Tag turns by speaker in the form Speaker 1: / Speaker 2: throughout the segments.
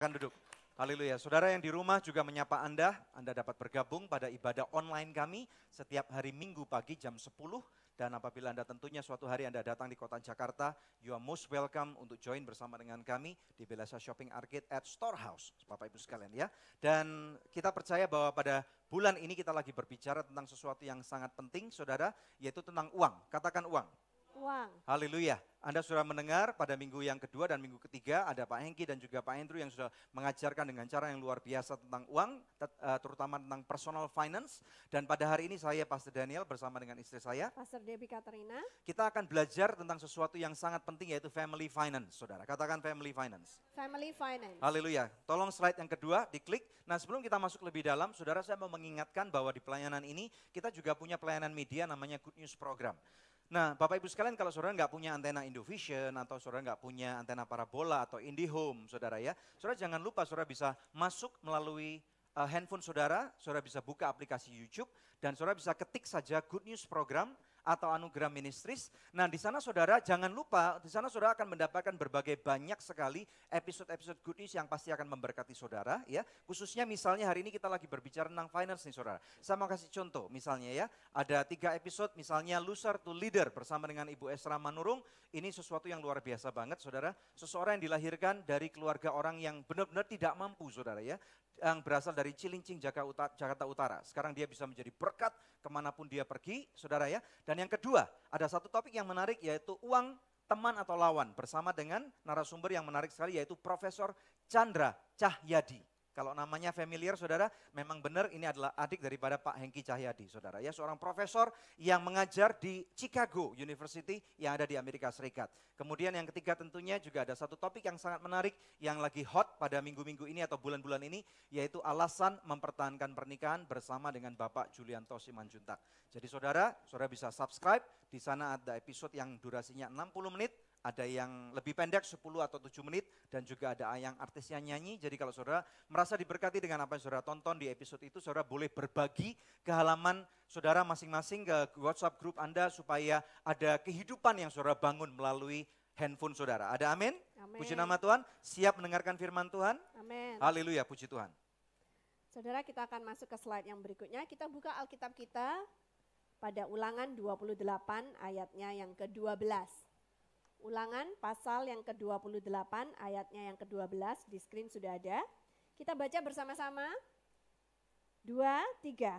Speaker 1: Silakan duduk. Haleluya. Saudara yang di rumah juga menyapa Anda dapat bergabung pada ibadah online kami setiap hari Minggu pagi jam 10. Dan apabila Anda tentunya suatu hari Anda datang di kota Jakarta, you are most welcome untuk join bersama dengan kami di Belasa Shopping Arcade at Storehouse, Bapak Ibu sekalian ya. Dan kita percaya bahwa pada bulan ini kita lagi berbicara tentang sesuatu yang sangat penting, saudara, yaitu tentang uang. Katakan uang.
Speaker 2: Uang.
Speaker 1: Haleluya. Anda sudah mendengar pada minggu yang kedua dan minggu ketiga ada Pak Hengki dan juga Pak Andrew yang sudah mengajarkan dengan cara yang luar biasa tentang uang, terutama tentang personal finance. Dan pada hari ini saya, Pastor Daniel bersama dengan istri saya,
Speaker 2: Pastor Debbie Katerina.
Speaker 1: Kita akan belajar tentang sesuatu yang sangat penting yaitu family finance, saudara. Katakan family finance.
Speaker 2: Family finance.
Speaker 1: Haleluya. Tolong slide yang kedua diklik. Nah sebelum kita masuk lebih dalam, saudara saya mau mengingatkan bahwa di pelayanan ini kita juga punya pelayanan media namanya Good News Program. Nah, Bapak Ibu sekalian, kalau saudara nggak punya antena Indovision atau saudara nggak punya antena parabola atau IndiHome, saudara ya, saudara jangan lupa saudara bisa masuk melalui handphone saudara bisa buka aplikasi YouTube dan saudara bisa ketik saja Good News Program atau Anugerah Ministries. Nah, di sana saudara jangan lupa, di sana saudara akan mendapatkan berbagai banyak sekali episode-episode Good News yang pasti akan memberkati saudara ya. Khususnya misalnya hari ini kita lagi berbicara tentang finance nih saudara. Saya mau kasih contoh misalnya ya, ada 3 episode misalnya Loser to Leader bersama dengan Ibu Esra Manurung. Ini sesuatu yang luar biasa banget saudara. Seseorang yang dilahirkan dari keluarga orang yang benar-benar tidak mampu saudara ya. Yang berasal dari Cilincing, Jakarta Utara. Sekarang dia bisa menjadi berkat kemanapun dia pergi, saudara ya. Dan yang kedua, ada satu topik yang menarik yaitu uang, teman atau lawan. Bersama dengan narasumber yang menarik sekali yaitu Profesor Chandra Cahyadi. Kalau namanya familiar saudara, memang benar ini adalah adik daripada Pak Hengki Cahyadi saudara ya. Seorang profesor yang mengajar di Chicago University yang ada di Amerika Serikat. Kemudian yang ketiga tentunya juga ada satu topik yang sangat menarik yang lagi hot pada minggu-minggu ini atau bulan-bulan ini. Yaitu alasan mempertahankan pernikahan bersama dengan Bapak Julianto Simanjuntak. Jadi saudara bisa subscribe, di sana ada episode yang durasinya 60 menit. Ada yang lebih pendek 10 atau 7 menit dan juga ada yang artisnya nyanyi. Jadi kalau saudara merasa diberkati dengan apa yang saudara tonton di episode itu, saudara boleh berbagi ke halaman saudara masing-masing ke WhatsApp grup Anda supaya ada kehidupan yang saudara bangun melalui handphone saudara. Ada amin?
Speaker 2: Amin.
Speaker 1: Puji nama Tuhan, siap mendengarkan firman Tuhan?
Speaker 2: Amin.
Speaker 1: Haleluya, puji Tuhan.
Speaker 2: Saudara kita akan masuk ke slide yang berikutnya. Kita buka Alkitab kita pada Ulangan 28 ayatnya yang ke-12. Ulangan pasal yang ke-28 ayatnya yang ke-12 di screen sudah ada. Kita baca bersama-sama. 2, 3.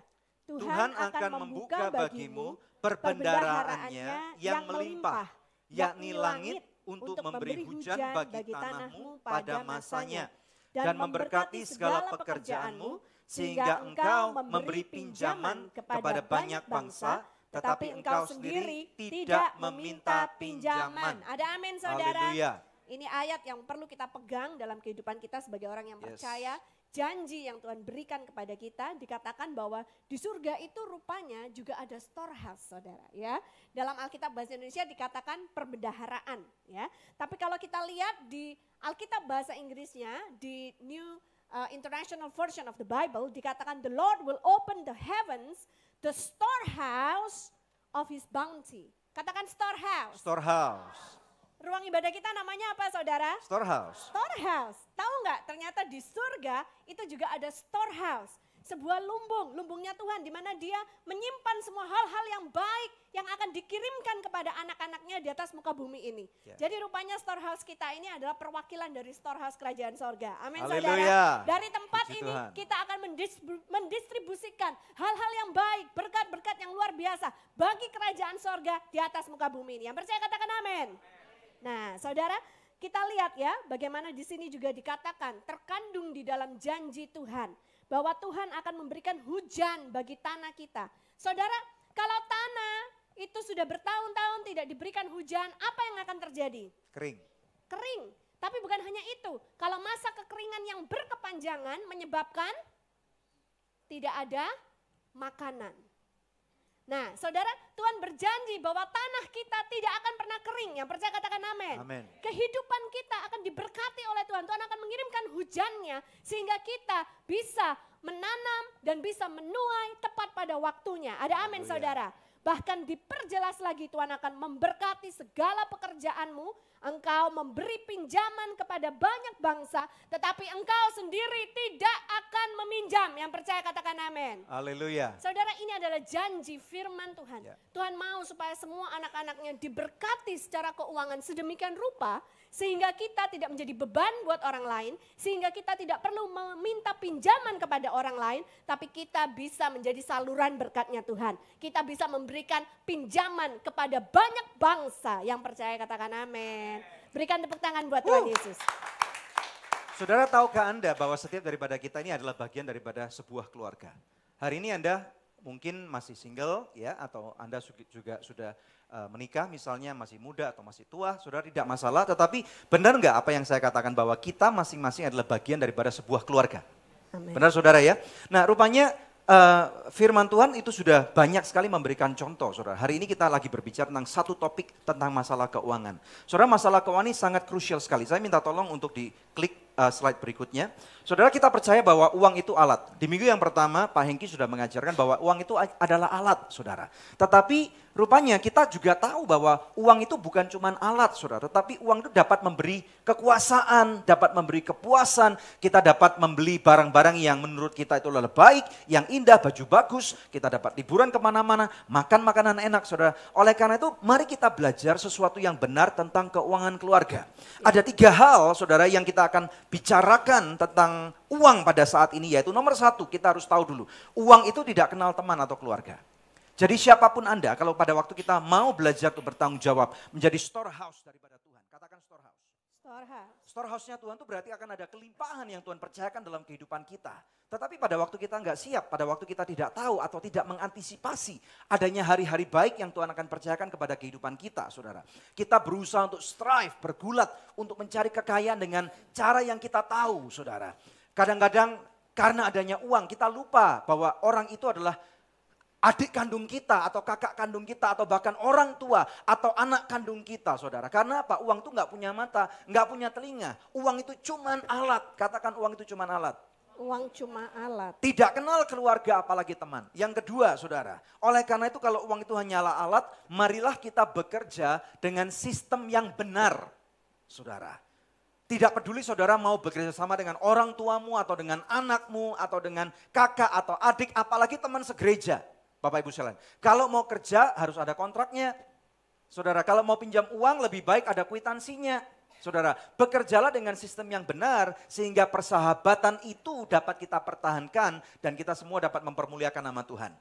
Speaker 1: Tuhan akan membuka bagimu perbendaharaannya yang melimpah, yakni langit untuk memberi hujan bagi tanahmu pada masanya, dan memberkati segala pekerjaanmu, sehingga engkau memberi pinjaman kepada banyak bangsa, tetapi engkau sendiri tidak meminta pinjaman.
Speaker 2: Ada amin saudara.
Speaker 1: Haleluya.
Speaker 2: Ini ayat yang perlu kita pegang dalam kehidupan kita sebagai orang yang percaya. Janji yang Tuhan berikan kepada kita, dikatakan bahwa di surga itu rupanya juga ada storehouse saudara ya. Dalam Alkitab bahasa Indonesia dikatakan perbendaharaan ya. Tapi kalau kita lihat di Alkitab bahasa Inggrisnya di New International Version of the Bible dikatakan the Lord will open the heavens, the storehouse of his bounty. Katakan storehouse.
Speaker 1: Storehouse.
Speaker 2: Ruang ibadah kita namanya apa saudara?
Speaker 1: Storehouse.
Speaker 2: Storehouse. Tahu nggak ternyata di surga itu juga ada storehouse. Sebuah lumbungnya Tuhan di mana dia menyimpan semua hal-hal yang baik yang akan dikirimkan kepada anak-anaknya di atas muka bumi ini. Jadi rupanya storehouse kita ini adalah perwakilan dari storehouse kerajaan sorga. Amin saudara. Dari tempat ini kita akan mendistribusikan hal-hal yang baik, berkat-berkat yang luar biasa bagi kerajaan sorga di atas muka bumi ini. Yang percaya katakan amin. Nah saudara, kita lihat ya bagaimana di sini juga dikatakan terkandung di dalam janji Tuhan. Bahwa Tuhan akan memberikan hujan bagi tanah kita. Saudara, kalau tanah itu sudah bertahun-tahun tidak diberikan hujan, apa yang akan terjadi?
Speaker 1: Kering.
Speaker 2: Kering. Tapi bukan hanya itu. Kalau masa kekeringan yang berkepanjangan menyebabkan tidak ada makanan. Nah saudara, Tuhan berjanji bahwa tanah kita tidak akan pernah kering. Yang percaya katakan amin.
Speaker 1: Amin.
Speaker 2: Kehidupan kita akan diberkati oleh Tuhan. Tuhan akan mengirimkan hujannya sehingga kita bisa menanam dan bisa menuai tepat pada waktunya. Ada amin saudara. Bahkan diperjelas lagi Tuhan akan memberkati segala pekerjaanmu. Engkau memberi pinjaman kepada banyak bangsa, tetapi engkau sendiri tidak akan meminjam. Yang percaya katakan amin.
Speaker 1: Haleluya.
Speaker 2: Saudara, ini adalah janji firman Tuhan.
Speaker 1: Ya.
Speaker 2: Tuhan mau supaya semua anak-anaknya diberkati secara keuangan sedemikian rupa, sehingga kita tidak menjadi beban buat orang lain, sehingga kita tidak perlu meminta pinjaman kepada orang lain, tapi kita bisa menjadi saluran berkatnya Tuhan. Kita bisa memberikan pinjaman kepada banyak bangsa. Yang percaya katakan amin. Berikan tepuk tangan buat Tuhan Yesus.
Speaker 1: Saudara, tahukah Anda bahwa setiap daripada kita ini adalah bagian daripada sebuah keluarga? Hari ini Anda mungkin masih single ya, atau Anda juga sudah menikah misalnya, masih muda atau masih tua, saudara, tidak masalah. Tetapi benar nggak apa yang saya katakan bahwa kita masing-masing adalah bagian daripada sebuah keluarga?
Speaker 2: Amen.
Speaker 1: Benar saudara ya? Nah rupanya firman Tuhan itu sudah banyak sekali memberikan contoh, saudara. Hari ini kita lagi berbicara tentang satu topik tentang masalah keuangan. Saudara, masalah keuangan ini sangat krusial sekali. Saya minta tolong untuk diklik slide berikutnya. Saudara, kita percaya bahwa uang itu alat. Di minggu yang pertama, Pak Hengki sudah mengajarkan bahwa uang itu adalah alat, saudara. Tetapi rupanya kita juga tahu bahwa uang itu bukan cuma alat, saudara. Tetapi uang itu dapat memberi kekuasaan, dapat memberi kepuasan. Kita dapat membeli barang-barang yang menurut kita itu adalah baik, yang indah, baju bagus. Kita dapat liburan kemana-mana, makan makanan enak, saudara. Oleh karena itu, mari kita belajar sesuatu yang benar tentang keuangan keluarga. Ada 3 hal, saudara, yang kita akan bicarakan tentang uang pada saat ini, yaitu nomor 1, kita harus tahu dulu, uang itu tidak kenal teman atau keluarga. Jadi siapapun Anda, kalau pada waktu kita mau belajar untuk bertanggung jawab, menjadi storehouse daripada Tuhan, katakan storehouse. Storehouse-nya Tuhan itu berarti akan ada kelimpahan yang Tuhan percayakan dalam kehidupan kita. Tetapi pada waktu kita nggak siap, pada waktu kita tidak tahu atau tidak mengantisipasi adanya hari-hari baik yang Tuhan akan percayakan kepada kehidupan kita, saudara. Kita berusaha untuk strive, bergulat untuk mencari kekayaan dengan cara yang kita tahu, saudara. Kadang-kadang karena adanya uang kita lupa bahwa orang itu adalah adik kandung kita atau kakak kandung kita atau bahkan orang tua atau anak kandung kita, saudara. Karena apa? Uang itu nggak punya mata, nggak punya telinga. Uang itu cuman alat. Katakan uang itu cuman alat.
Speaker 2: Uang cuma alat.
Speaker 1: Tidak kenal keluarga apalagi teman. Yang kedua, saudara. Oleh karena itu kalau uang itu hanyalah alat, marilah kita bekerja dengan sistem yang benar, saudara. Tidak peduli saudara mau bekerja sama dengan orang tuamu atau dengan anakmu atau dengan kakak atau adik, apalagi teman segereja. Bapak Ibu sekalian, kalau mau kerja harus ada kontraknya. Saudara, kalau mau pinjam uang lebih baik ada kwitansinya. Saudara, bekerjalah dengan sistem yang benar sehingga persahabatan itu dapat kita pertahankan dan kita semua dapat mempermuliakan nama Tuhan.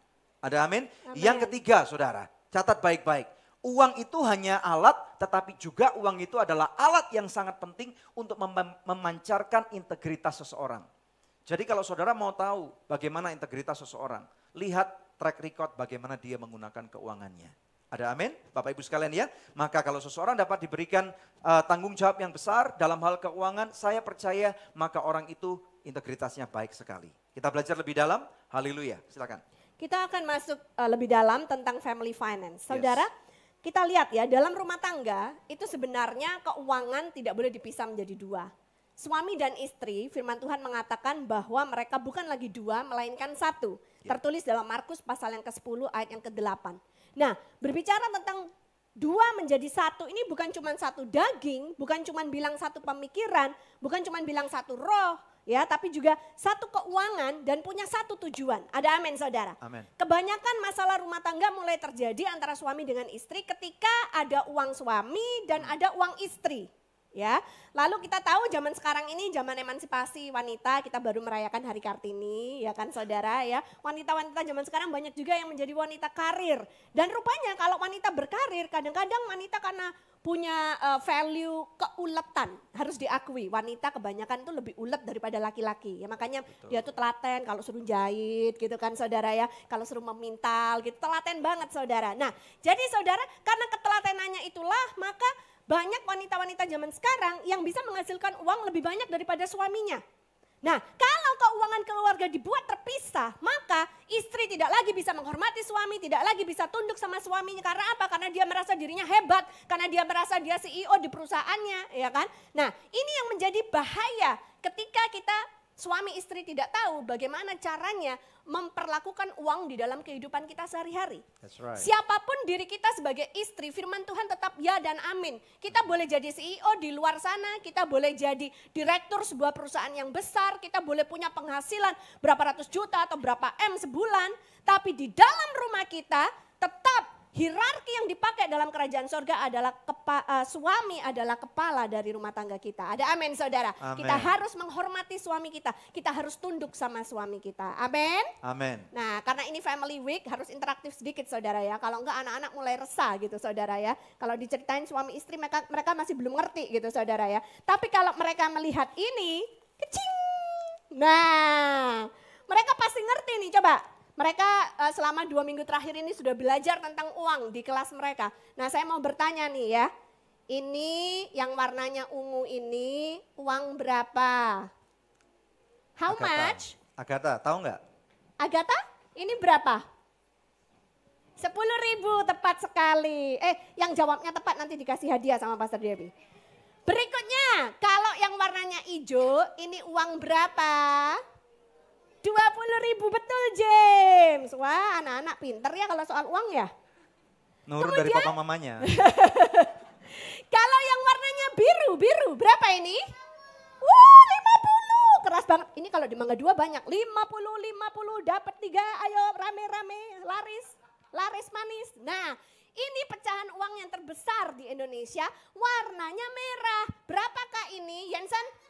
Speaker 1: Ada amin?
Speaker 2: Amin.
Speaker 1: Yang ketiga, saudara, catat baik-baik. Uang itu hanya alat, tetapi juga uang itu adalah alat yang sangat penting untuk memancarkan integritas seseorang. Jadi kalau saudara mau tahu bagaimana integritas seseorang, lihat track record bagaimana dia menggunakan keuangannya. Ada amin? Bapak Ibu sekalian ya. Maka kalau seseorang dapat diberikan tanggung jawab yang besar dalam hal keuangan, saya percaya maka orang itu integritasnya baik sekali. Kita belajar lebih dalam, haleluya, silakan.
Speaker 2: Kita akan masuk lebih dalam tentang family finance. Saudara, kita lihat ya, dalam rumah tangga itu sebenarnya keuangan tidak boleh dipisah menjadi 2. Suami dan istri, firman Tuhan mengatakan bahwa mereka bukan lagi 2, melainkan 1. Tertulis dalam Markus pasal yang ke-10 ayat yang ke-8. Nah, berbicara tentang 2 menjadi 1, ini bukan cuma 1 daging, bukan cuma bilang 1 pemikiran, bukan cuma bilang 1 roh, ya, tapi juga 1 keuangan dan punya 1 tujuan. Ada amin, saudara?
Speaker 1: Amin.
Speaker 2: Kebanyakan masalah rumah tangga mulai terjadi antara suami dengan istri ketika ada uang suami dan ada uang istri. Ya, lalu kita tahu zaman sekarang ini zaman emansipasi wanita, kita baru merayakan Hari Kartini, ya kan saudara ya. Wanita-wanita zaman sekarang banyak juga yang menjadi wanita karir. Dan rupanya kalau wanita berkarir, kadang-kadang wanita karena punya value keuletan, harus diakui. Wanita kebanyakan itu lebih ulet daripada laki-laki. Ya makanya dia tuh telaten kalau suruh jahit gitu kan saudara ya. Kalau suruh memintal gitu, telaten banget saudara. Nah, jadi saudara karena ketelatenannya itulah maka banyak wanita-wanita zaman sekarang yang bisa menghasilkan uang lebih banyak daripada suaminya. Nah, kalau keuangan keluarga dibuat terpisah, maka istri tidak lagi bisa menghormati suami, tidak lagi bisa tunduk sama suaminya. Karena apa? Karena dia merasa dirinya hebat, karena dia merasa dia CEO di perusahaannya, ya kan? Nah, ini yang menjadi bahaya ketika kita suami istri tidak tahu bagaimana caranya memperlakukan uang di dalam kehidupan kita sehari-hari.
Speaker 1: That's right.
Speaker 2: Siapapun diri kita sebagai istri, firman Tuhan tetap ya dan amin. Kita boleh jadi CEO di luar sana, kita boleh jadi direktur sebuah perusahaan yang besar, kita boleh punya penghasilan berapa ratus juta atau berapa M sebulan. Tapi di dalam rumah kita tetap hierarki yang dipakai dalam kerajaan sorga adalah suami adalah kepala dari rumah tangga kita. Ada amin saudara.
Speaker 1: Amen.
Speaker 2: Kita harus menghormati suami kita. Kita harus tunduk sama suami kita. Amin.
Speaker 1: Amin.
Speaker 2: Nah karena ini family week harus interaktif sedikit saudara ya. Kalau enggak anak-anak mulai resah gitu saudara ya. Kalau diceritain suami istri mereka masih belum ngerti gitu saudara ya. Tapi kalau mereka melihat ini, kecing. Nah mereka pasti ngerti nih coba. Mereka selama 2 minggu terakhir ini sudah belajar tentang uang di kelas mereka. Nah saya mau bertanya nih ya, ini yang warnanya ungu ini uang berapa? How much?
Speaker 1: Agatha, tahu nggak?
Speaker 2: Agatha, ini berapa? 10.000 tepat sekali. Yang jawabnya tepat nanti dikasih hadiah sama Pastor Debbie. Berikutnya, kalau yang warnanya hijau, ini uang berapa? 20.000 betul James. Wah anak-anak pinter ya kalau soal uang ya.
Speaker 1: Nurun dari papa mamanya.
Speaker 2: Kalau yang warnanya biru berapa ini? 50. Keras banget. Ini kalau di Mangga 2 banyak. 50 dapat 3. Ayo rame-rame laris manis. Nah ini pecahan uang yang terbesar di Indonesia. Warnanya merah. Berapakah ini Jensen?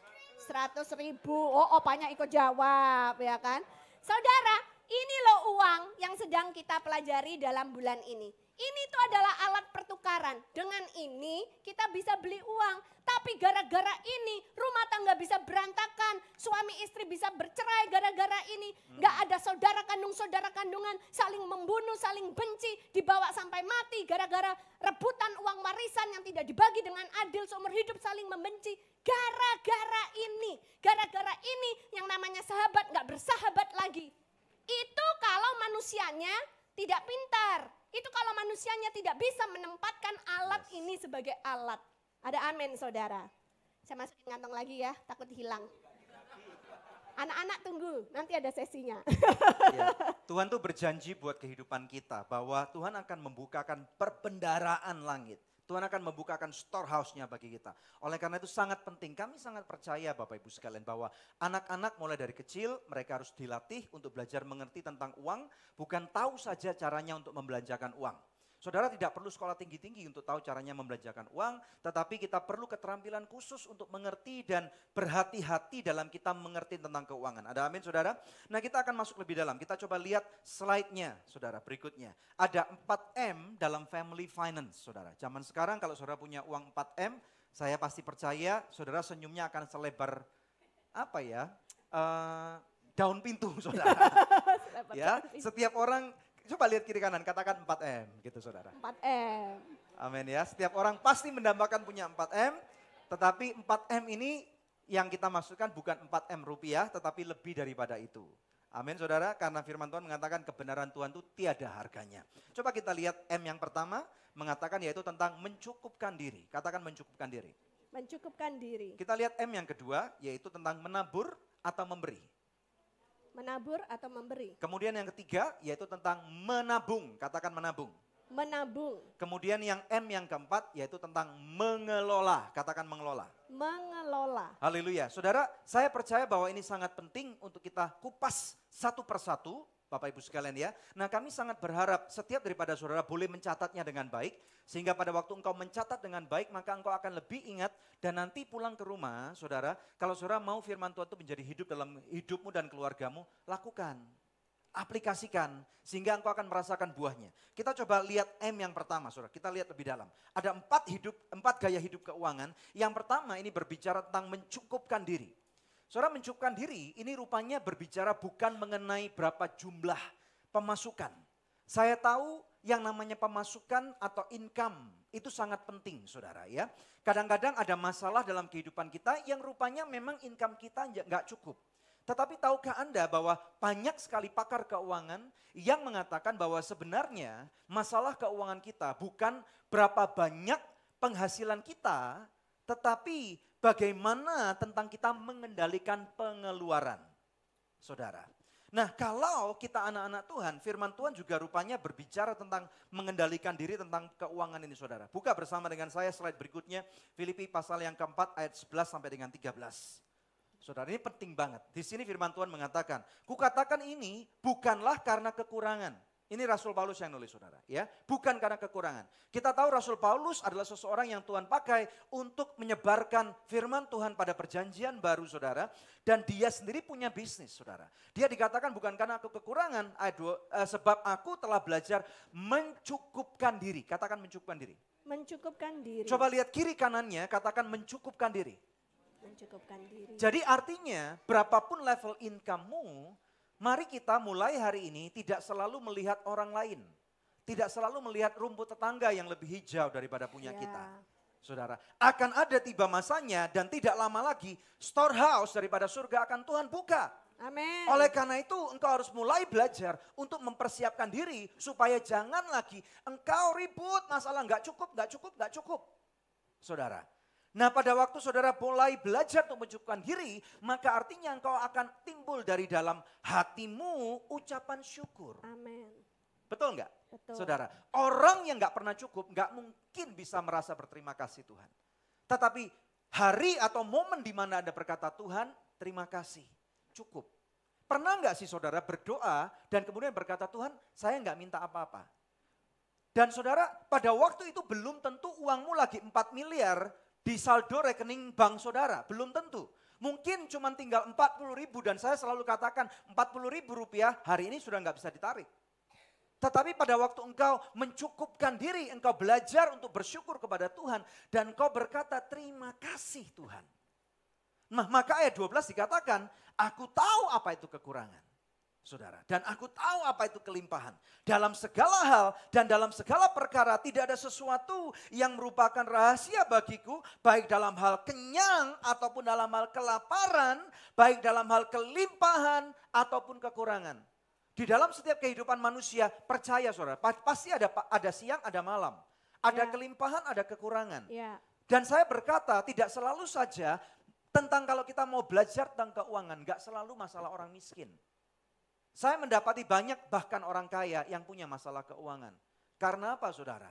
Speaker 2: 100.000. Oh opanya ikut jawab ya kan. Saudara ini loh uang yang sedang kita pelajari dalam bulan ini. Ini tuh adalah alat pertukaran. Dengan ini kita bisa beli uang. Tapi gara-gara ini rumah tangga bisa berantakan. Suami istri bisa bercerai gara-gara ini. Gak ada saudara kandungan saling membunuh, saling benci. Dibawa sampai mati gara-gara rebutan uang warisan yang tidak dibagi dengan adil seumur hidup saling membenci. Gara-gara ini yang namanya sahabat gak bersahabat lagi. Itu kalau manusianya tidak pintar. Itu kalau manusianya tidak bisa menempatkan alat ini sebagai alat. Ada amin saudara. Saya masukin kantong lagi ya, takut hilang. Anak-anak tunggu, nanti ada sesinya.
Speaker 1: Ya, Tuhan tuh berjanji buat kehidupan kita bahwa Tuhan akan membukakan perbendaraan langit. Tuhan akan membukakan storehouse-nya bagi kita. Oleh karena itu sangat penting, kami sangat percaya Bapak Ibu sekalian bahwa anak-anak mulai dari kecil mereka harus dilatih untuk belajar mengerti tentang uang, bukan tahu saja caranya untuk membelanjakan uang. Saudara tidak perlu sekolah tinggi-tinggi untuk tahu caranya membelanjakan uang, tetapi kita perlu keterampilan khusus untuk mengerti dan berhati-hati dalam kita mengerti tentang keuangan. Ada amin saudara? Nah kita akan masuk lebih dalam, kita coba lihat slide-nya saudara berikutnya. Ada 4M dalam family finance saudara. Zaman sekarang kalau saudara punya uang 4M, saya pasti percaya saudara senyumnya akan selebar apa ya, daun pintu saudara. Ya, setiap orang coba lihat kiri kanan, katakan 4M gitu saudara.
Speaker 2: 4M.
Speaker 1: Amin ya, setiap orang pasti mendambakan punya 4M, tetapi 4M ini yang kita maksudkan bukan 4M rupiah, tetapi lebih daripada itu. Amin saudara, karena firman Tuhan mengatakan kebenaran Tuhan itu tiada harganya. Coba kita lihat M yang pertama, mengatakan yaitu tentang mencukupkan diri. Katakan mencukupkan diri.
Speaker 2: Mencukupkan diri.
Speaker 1: Kita lihat M yang kedua, yaitu tentang menabur atau memberi.
Speaker 2: Menabur atau memberi.
Speaker 1: Kemudian yang ketiga yaitu tentang menabung, katakan menabung.
Speaker 2: Menabung.
Speaker 1: Kemudian yang M yang keempat yaitu tentang mengelola, katakan mengelola.
Speaker 2: Mengelola.
Speaker 1: Haleluya. Saudara, saya percaya bahwa ini sangat penting untuk kita kupas satu persatu, Bapak Ibu sekalian ya. Nah kami sangat berharap setiap daripada saudara boleh mencatatnya dengan baik. Sehingga pada waktu engkau mencatat dengan baik maka engkau akan lebih ingat. Dan nanti pulang ke rumah saudara, kalau saudara mau firman Tuhan itu menjadi hidup dalam hidupmu dan keluargamu, lakukan. Aplikasikan sehingga engkau akan merasakan buahnya. Kita coba lihat M yang pertama saudara, kita lihat lebih dalam. Ada 4 gaya hidup keuangan. Yang pertama ini berbicara tentang mencukupkan diri. Saudara mencukupkan diri ini rupanya berbicara bukan mengenai berapa jumlah pemasukan. Saya tahu yang namanya pemasukan atau income itu sangat penting saudara ya. Kadang-kadang ada masalah dalam kehidupan kita yang rupanya memang income kita nggak cukup. Tetapi tahukah Anda bahwa banyak sekali pakar keuangan yang mengatakan bahwa sebenarnya masalah keuangan kita bukan berapa banyak penghasilan kita, tetapi bagaimana tentang kita mengendalikan pengeluaran, saudara. Nah, kalau kita anak-anak Tuhan, firman Tuhan juga rupanya berbicara tentang mengendalikan diri tentang keuangan ini, saudara. Buka bersama dengan saya slide berikutnya, Filipi pasal yang keempat ayat 11 sampai dengan 13. Saudara, ini penting banget. Di sini firman Tuhan mengatakan, kukatakan ini bukanlah karena kekurangan. Ini Rasul Paulus yang nulis, saudara, ya, bukan karena kekurangan. Kita tahu Rasul Paulus adalah seseorang yang Tuhan pakai untuk menyebarkan firman Tuhan pada perjanjian baru, saudara. Dan dia sendiri punya bisnis, saudara. Dia dikatakan bukan karena aku kekurangan, sebab aku telah belajar mencukupkan diri. Katakan mencukupkan diri.
Speaker 2: Mencukupkan diri.
Speaker 1: Coba lihat kiri kanannya, katakan mencukupkan diri.
Speaker 2: Mencukupkan diri.
Speaker 1: Jadi artinya berapapun level income-mu, mari kita mulai hari ini tidak selalu melihat orang lain. Tidak selalu melihat rumput tetangga yang lebih hijau daripada punya kita. Saudara, akan ada tiba masanya dan tidak lama lagi storehouse daripada surga akan Tuhan buka.
Speaker 2: Amin.
Speaker 1: Oleh karena itu engkau harus mulai belajar untuk mempersiapkan diri supaya jangan lagi engkau ribut masalah nggak cukup. Saudara. Nah, pada waktu saudara mulai belajar untuk mencukupkan diri, maka artinya engkau akan timbul dari dalam hatimu ucapan syukur.
Speaker 2: Amin.
Speaker 1: Betul enggak?
Speaker 2: Betul.
Speaker 1: Saudara, orang yang enggak pernah cukup enggak mungkin bisa merasa berterima kasih Tuhan. Tetapi hari atau momen di mana Anda berkata, Tuhan terima kasih, cukup. Pernah enggak sih saudara berdoa dan kemudian berkata, Tuhan saya enggak minta apa-apa. Dan saudara pada waktu itu belum tentu uangmu lagi 4 miliar di saldo rekening bank saudara, belum tentu. Mungkin cuma tinggal 40.000 dan saya selalu katakan 40.000 rupiah hari ini sudah nggak bisa ditarik. Tetapi pada waktu engkau mencukupkan diri, engkau belajar untuk bersyukur kepada Tuhan dan engkau berkata terima kasih Tuhan. Nah, maka ayat 12 dikatakan, aku tahu apa itu kekurangan. Saudara, dan aku tahu apa itu kelimpahan. Dalam segala hal dan dalam segala perkara tidak ada sesuatu yang merupakan rahasia bagiku, baik dalam hal kenyang ataupun dalam hal kelaparan, baik dalam hal kelimpahan ataupun kekurangan. Di dalam setiap kehidupan manusia, percaya saudara, pasti ada siang, ada malam. Ada kelimpahan, ada kekurangan. Dan saya berkata tidak selalu saja tentang kalau kita mau belajar tentang keuangan, gak selalu masalah orang miskin. Saya mendapati banyak bahkan orang kaya yang punya masalah keuangan. Karena apa saudara?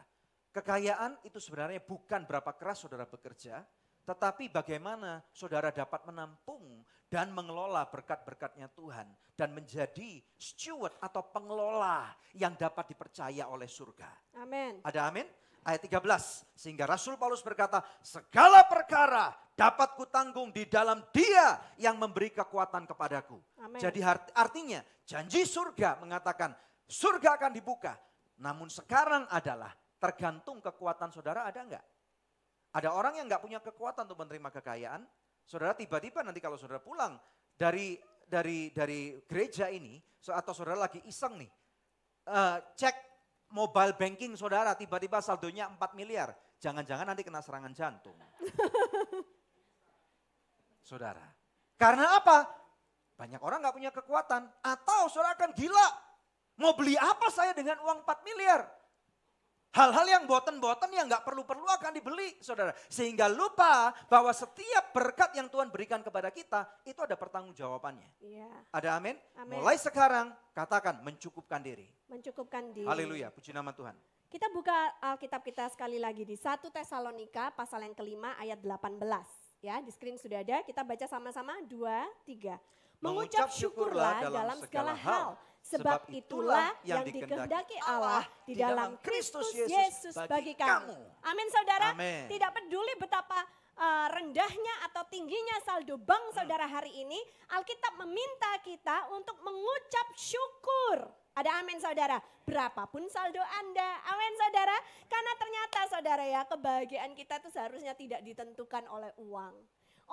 Speaker 1: Kekayaan itu sebenarnya bukan berapa keras saudara bekerja, tetapi bagaimana saudara dapat menampung dan mengelola berkat-berkatnya Tuhan. Dan menjadi steward atau pengelola yang dapat dipercaya oleh surga.
Speaker 2: Amin.
Speaker 1: Ada amin? Ayat 13, sehingga Rasul Paulus berkata, segala perkara dapat kutanggung di dalam Dia yang memberi kekuatan kepadaku.
Speaker 2: Amen.
Speaker 1: Jadi artinya janji surga mengatakan surga akan dibuka. Namun sekarang adalah tergantung kekuatan saudara ada enggak? Ada orang yang enggak punya kekuatan untuk menerima kekayaan. Saudara tiba-tiba nanti kalau saudara pulang dari gereja ini atau saudara lagi iseng nih, cek mobile banking saudara tiba-tiba saldonya 4 miliar. Jangan-jangan nanti kena serangan jantung. Saudara. Karena apa? Banyak orang gak punya kekuatan. Atau saudara akan gila. Mau beli apa saya dengan uang 4 miliar? Hal-hal yang boten-boten yang gak perlu-perlu akan dibeli saudara. Sehingga lupa bahwa setiap berkat yang Tuhan berikan kepada kita itu ada pertanggungjawabannya.
Speaker 2: Iya.
Speaker 1: Ada amin?
Speaker 2: Amin.
Speaker 1: Mulai sekarang katakan mencukupkan diri.
Speaker 2: Mencukupkan diri.
Speaker 1: Haleluya, puji nama Tuhan.
Speaker 2: Kita buka Alkitab kita sekali lagi di 1 Tesalonika pasal yang kelima ayat 18. Ya, di screen sudah ada, kita baca sama-sama 2, 3. Mengucap syukurlah dalam segala hal, sebab itulah yang dikehendaki Allah di dalam Kristus Yesus bagi kamu. Amin saudara,
Speaker 1: Amin.
Speaker 2: Tidak peduli betapa rendahnya atau tingginya saldo bank saudara hari ini, Alkitab meminta kita untuk mengucap syukur. Ada amin saudara, berapapun saldo Anda, amin saudara. Karena ternyata saudara ya, kebahagiaan kita itu seharusnya tidak ditentukan oleh uang.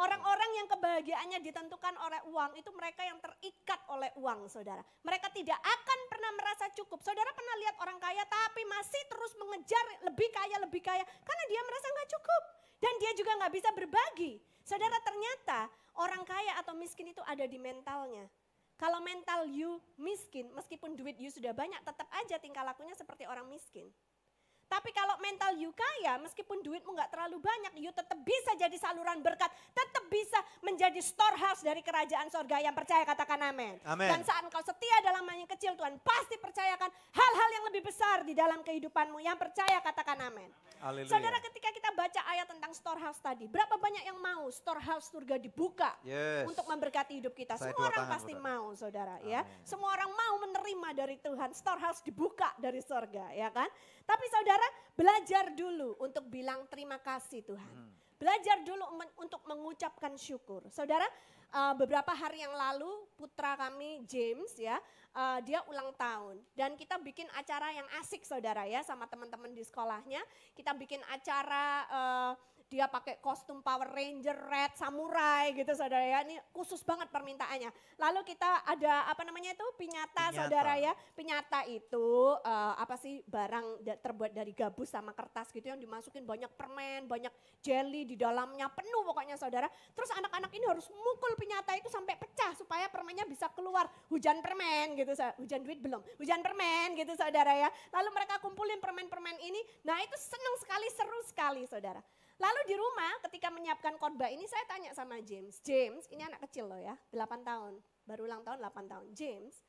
Speaker 2: Orang-orang yang kebahagiaannya ditentukan oleh uang itu mereka yang terikat oleh uang saudara. Mereka tidak akan pernah merasa cukup. Saudara pernah lihat orang kaya tapi masih terus mengejar lebih kaya karena dia merasa nggak cukup. Dan dia juga nggak bisa berbagi. Saudara ternyata orang kaya atau miskin itu ada di mentalnya. Kalau mental you miskin meskipun duit you sudah banyak tetap aja tingkah lakunya seperti orang miskin. Tapi kalau mental you kaya, meskipun duitmu nggak terlalu banyak, you tetap bisa jadi saluran berkat, tetap bisa menjadi storehouse dari kerajaan sorga. Yang percaya katakan amin.
Speaker 1: Amin.
Speaker 2: Dan saat engkau setia dalam hal yang kecil, Tuhan pasti percayakan hal-hal yang lebih besar di dalam kehidupanmu. Yang percaya katakan amin.
Speaker 1: Haleluya.
Speaker 2: Saudara, ketika kita baca ayat tentang storehouse tadi, berapa banyak yang mau storehouse surga dibuka untuk memberkati hidup kita?
Speaker 1: Saya
Speaker 2: Semua orang
Speaker 1: tangan,
Speaker 2: pasti
Speaker 1: saudara.
Speaker 2: mau, saudara. Ya,
Speaker 1: Amin.
Speaker 2: semua orang mau menerima dari Tuhan. Storehouse dibuka dari sorga, ya kan? Tapi saudara, belajar dulu untuk bilang terima kasih Tuhan. Belajar dulu untuk mengucapkan syukur. Saudara, beberapa hari yang lalu putra kami James ya, dia ulang tahun. Dan kita bikin acara yang asik saudara ya sama teman-teman di sekolahnya. Kita bikin acara dia pakai kostum Power Ranger, Red, Samurai gitu saudara ya. Ini khusus banget permintaannya. Lalu kita ada apa namanya itu piñata saudara ya. Piñata itu apa sih barang terbuat dari gabus sama kertas gitu yang dimasukin banyak permen, banyak jelly di dalamnya penuh pokoknya saudara. Terus anak-anak ini harus mukul piñata itu sampai pecah supaya permennya bisa keluar. Hujan permen gitu, hujan duit belum, hujan permen gitu saudara ya. Lalu mereka kumpulin permen-permen ini, nah itu senang sekali, seru sekali saudara. Lalu di rumah ketika menyiapkan khotbah ini saya tanya sama James, James ini anak kecil loh ya, 8 tahun, baru ulang tahun 8 tahun. James,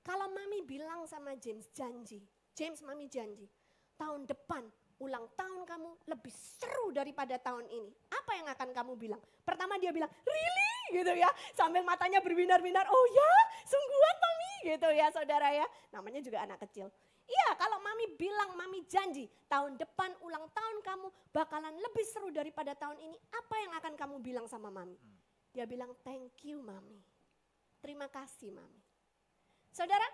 Speaker 2: kalau mami bilang sama James janji, James mami janji, tahun depan ulang tahun kamu lebih seru daripada tahun ini. Apa yang akan kamu bilang? Pertama dia bilang, really? Gitu ya, sambil matanya berbinar-binar, oh ya sungguhan mami gitu ya saudara ya. Namanya juga anak kecil. Iya, kalau mami bilang, mami janji tahun depan ulang tahun kamu bakalan lebih seru daripada tahun ini. Apa yang akan kamu bilang sama mami? Dia bilang, thank you mami. Terima kasih mami. Saudara,